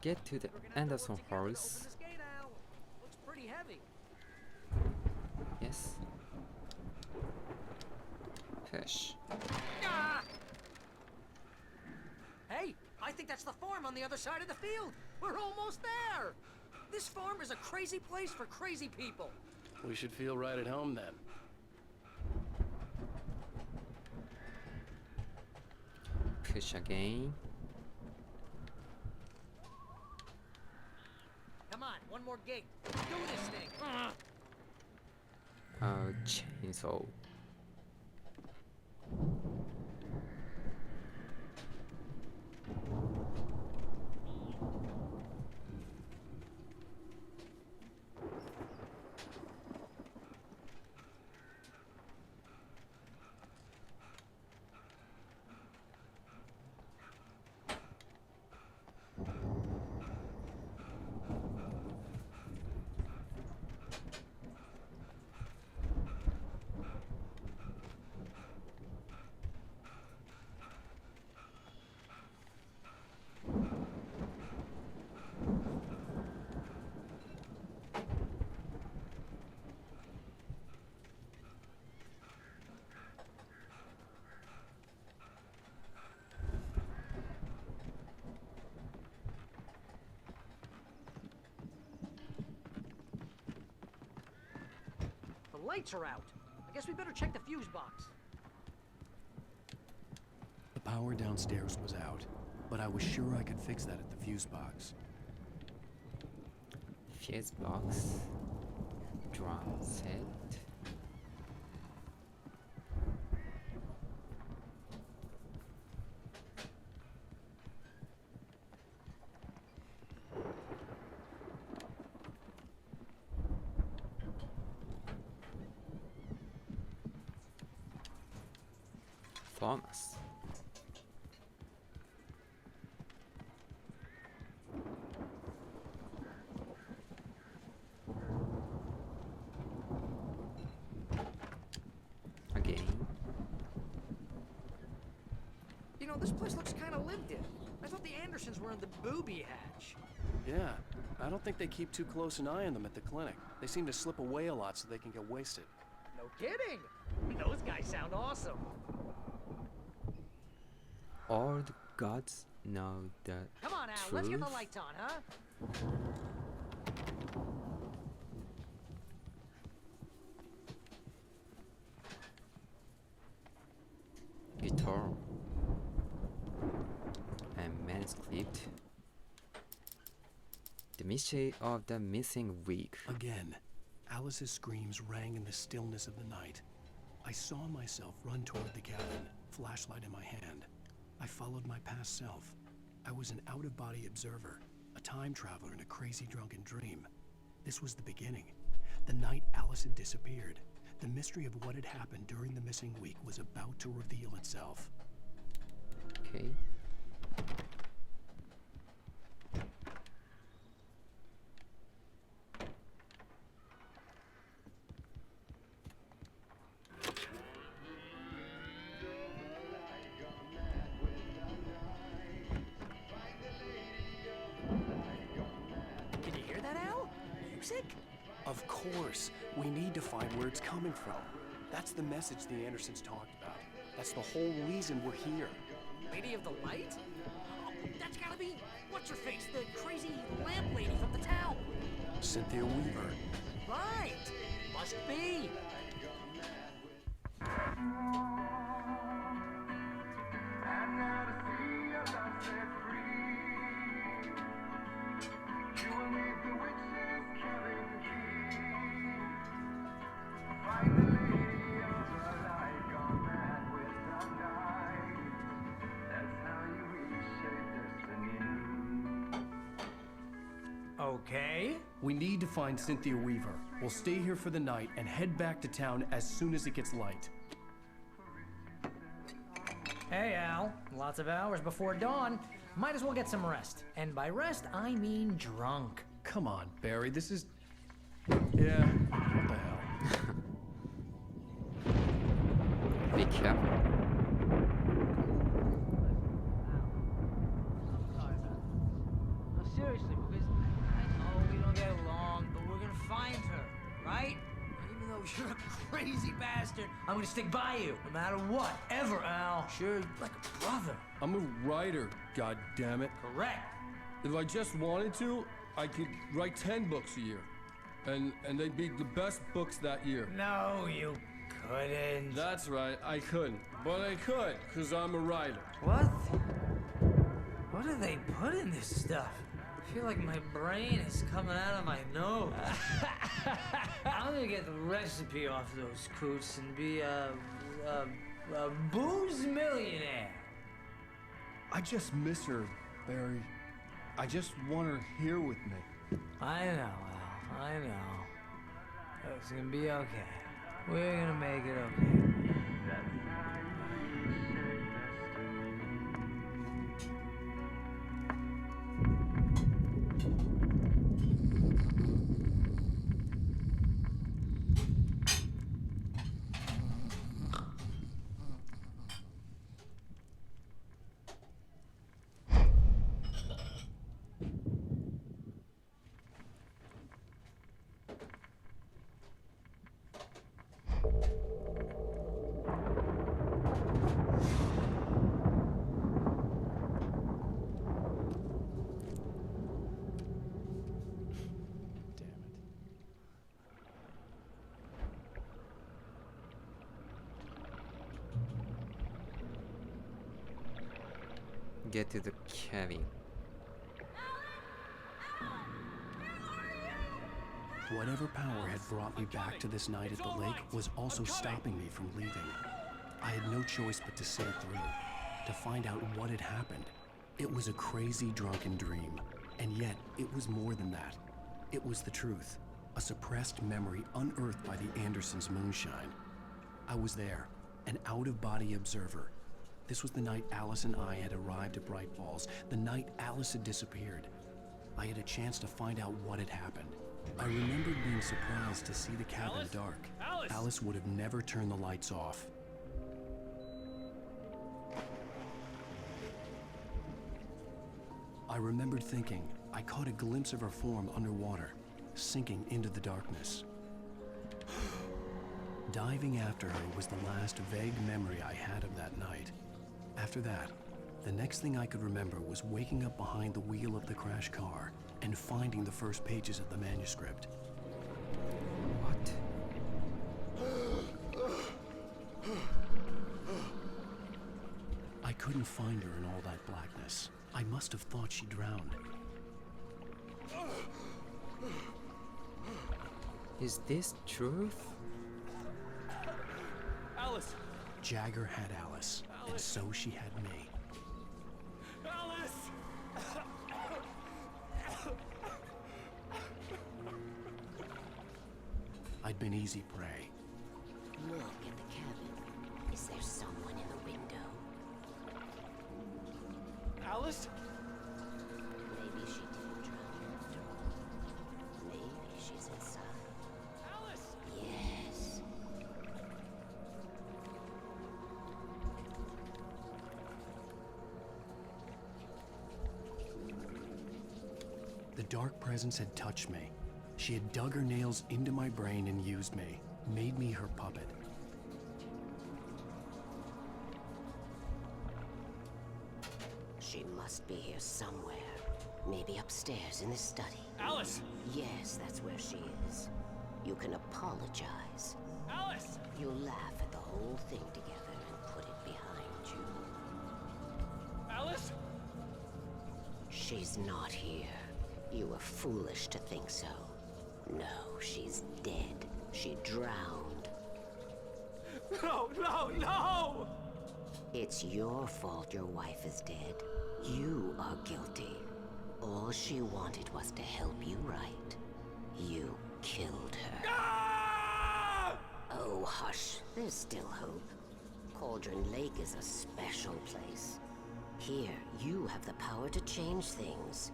Get to the Anderson horse. This gate, Al. Looks pretty heavy. Yes. Fish. Hey, I think think that's the farm on the other side of the field. We're almost there. This farm is a crazy place for crazy people. We should feel right at home then. Push again. Come on, one more gig. Do this thing. Chainsaw. The lights are out. I guess we better check the fuse box. The power downstairs was out, but I was sure I could fix that at the fuse box. Fuse box. Drum set. Thomas. Again. You know, this place looks kind of lived in. I thought the Andersons were in the booby hatch. Yeah, I don't think they keep too close an eye on them at the clinic. They seem to slip away a lot so they can get wasted. No kidding. Those guys sound awesome. All the gods know the Come on, Al, truth. let's get the lights on, huh? Guitar. And manuscript. The mystery of the missing week. Again, Alice's screams rang in the stillness of the night. I saw myself run toward the cabin, flashlight in my hand. I followed my past self. I was an out-of-body observer, a time traveler in a crazy drunken dream. This was the beginning. The night Alice had disappeared. The mystery of what had happened during the missing week was about to reveal itself. Okay. Can you hear that, Al? Music? Of course. We need to find where it's coming from. That's the message the Andersons talked about. That's the whole reason we're here. Lady of the Light? Oh, that's gotta be... What's-her-face? The crazy lamp lady from the town. Cynthia Weaver. Right. Must be. Okay. We need to find Cynthia Weaver. We'll stay here for the night and head back to town as soon as it gets light. Hey, Al. Lots of hours before dawn. Might as well get some rest. And by rest, I mean drunk. Come on, Barry, this is... Yeah, what the hell? Be careful. No, seriously, because I know we don't get along, but we're gonna find her, right? Even though you're a crazy bastard. I'm gonna stick by you, no matter what, ever, Al. Sure, like a brother. I'm a writer, goddammit. Correct. If I just wanted to, I could write 10 books a year. And they'd be the best books that year. No, you couldn't. That's right, I couldn't. But I could, because I'm a writer. What? What do they put in this stuff? I feel like my brain is coming out of my nose. I'm gonna get the recipe off those coots and be a booze millionaire. I just miss her, Barry. I just want her here with me. I know, Al. I know. It's gonna be okay. We're gonna make it okay. Get to the cabin. Whatever power had brought me back to this night at the lake was also stopping me from leaving. I had no choice but to see it through, to find out what had happened. It was a crazy, drunken dream, and yet it was more than that. It was the truth, a suppressed memory unearthed by the Andersons' moonshine. I was there, an out-of-body observer. This was the night Alice and I had arrived at Bright Falls, the night Alice had disappeared. I had a chance to find out what had happened. I remembered being surprised to see the cabin dark. Alice would have never turned the lights off. I remembered thinking I caught a glimpse of her form underwater, sinking into the darkness. Diving after her was the last vague memory I had of that night. After that, the next thing I could remember was waking up behind the wheel of the crashed car and finding the first pages of the manuscript. What? I couldn't find her in all that blackness. I must have thought she drowned. Is this truth? Alice! Jagger had Alice, and so she had me. Alice! I'd been easy prey. Look at the cabin. Is there someone in the window? Alice? Maybe she didn't drown after all. Maybe she's inside. Alice! Yes. The dark presence had touched me. She had dug her nails into my brain and used me, made me her puppet. She must be here somewhere. Maybe upstairs in the study. Alice! Yes, that's where she is. You can apologize. Alice! You laugh at the whole thing together and put it behind you. Alice? She's not here. You were foolish to think so. No, she's dead. She drowned. No, no, no! It's your fault your wife is dead. You are guilty. All she wanted was to help you right. You killed her. Ah! Oh, hush. There's still hope. Cauldron Lake is a special place. Here, you have the power to change things.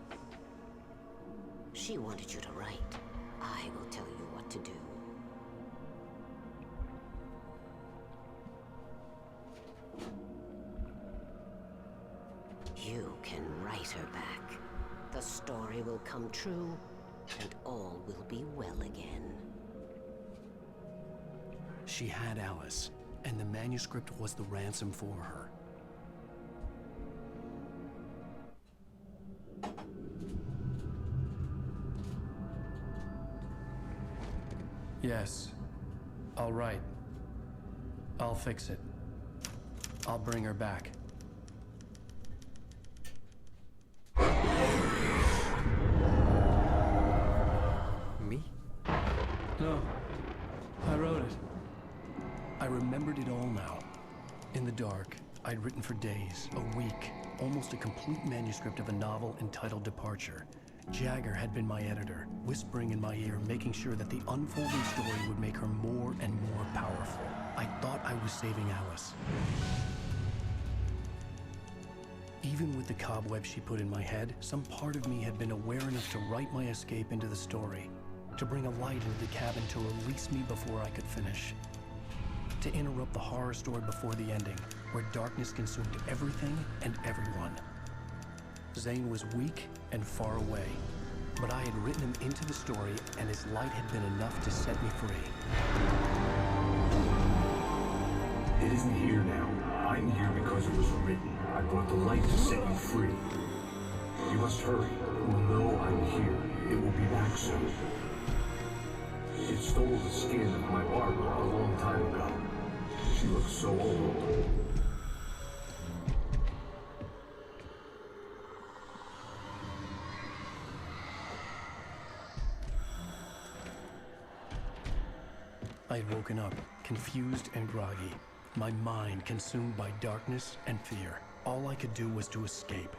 She wanted you to write. I will tell you what to do. You can write her back. The story will come true, and all will be well again. She had Alice, and the manuscript was the ransom for her. Yes. All right. I'll fix it. I'll bring her back. Me? No. I wrote it. I remembered it all now. In the dark, I'd written for days, a week, almost a complete manuscript of a novel entitled Departure. Jagger had been my editor, whispering in my ear, making sure that the unfolding story would make her more and more powerful. I thought I was saving Alice. Even with the cobweb she put in my head, some part of me had been aware enough to write my escape into the story, to bring a light into the cabin to release me before I could finish, to interrupt the horror story before the ending, where darkness consumed everything and everyone. Zane was weak and far away, but I had written him into the story, and his light had been enough to set me free. It isn't here now. I'm here because it was written. I brought the light to set you free. You must hurry. It will know I'm here. It will be back soon. It stole the skin of my Barbara a long time ago. She looks so old. I had woken up, confused and groggy, my mind consumed by darkness and fear. All I could do was to escape.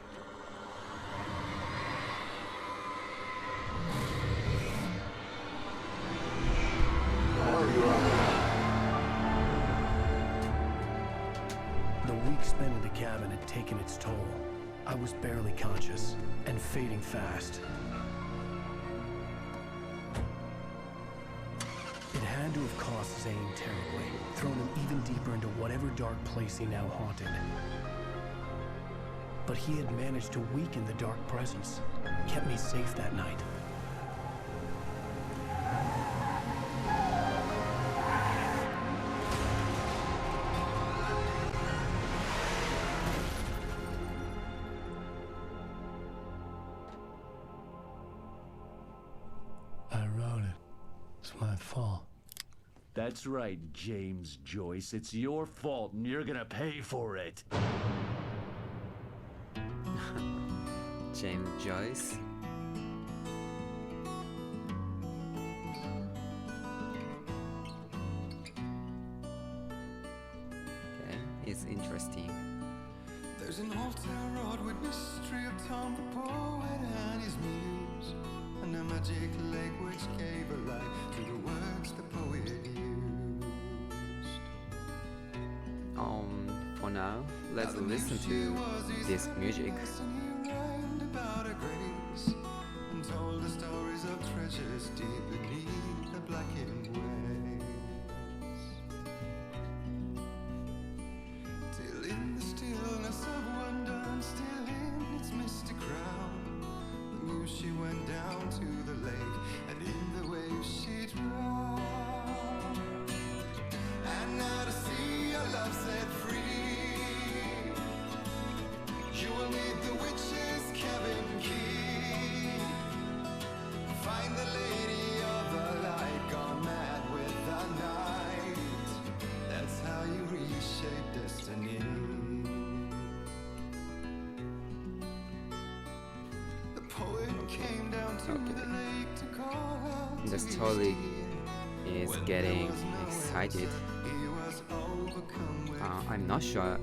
The week spent in the cabin had taken its toll. I was barely conscious and fading fast. It had to have cost Zane terribly, thrown him even deeper into whatever dark place he now haunted. But he had managed to weaken the dark presence, kept me safe that night. I wrote it. It's my fault. That's right, James Joyce. It's your fault, and you're gonna pay for it. James Joyce. Okay, it's interesting. There's an old town road with mystery of Tom the poet and his muse, and a magic lake which gave a life to the words the poet used. For now, let's listen to this music. About her grace, and told the stories of treasures deep beneath the blackened waves. Till in the stillness of wonder, and still in its misty crown, the muse she went down to the lake, and in the waves she drowned. And now to see your love set free, you will need the witch's cabin key. Find the lady of the light, gone mad with the night. That's how you reshape destiny. The poet came down to the lake to call out. The story is getting excited. I'm not sure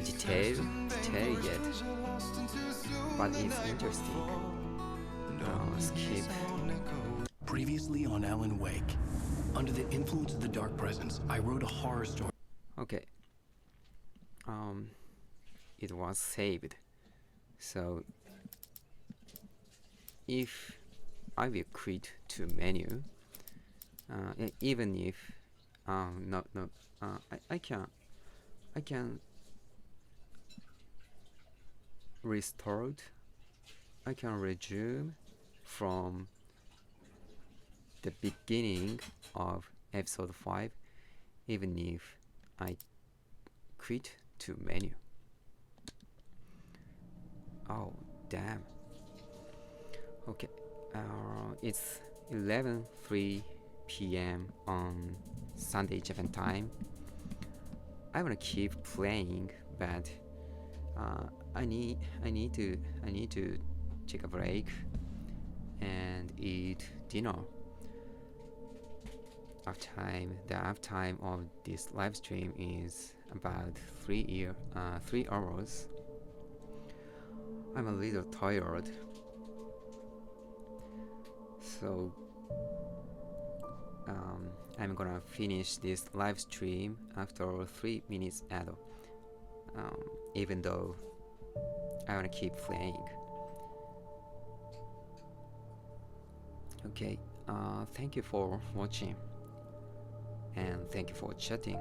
detail yet, but it's interesting. Skip. Previously on Alan Wake, under the influence of the dark presence, I wrote a horror story. Okay. It was saved. So if I will quit to menu, even if I can restore it. I can resume from the beginning of episode 5 even if I quit to menu. Oh damn. Okay, it's 11:03 p.m. on Sunday Japan time. I wanna keep playing, but I need to take a break and eat dinner. The uptime of this live stream is about 3 hours. I'm a little tired, so I'm gonna finish this live stream after 3 minutes add, even though I wanna keep playing. Okay, thank you for watching and thank you for chatting.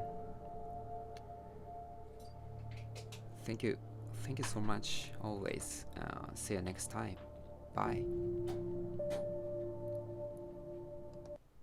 Thank you so much always. See you next time. Bye.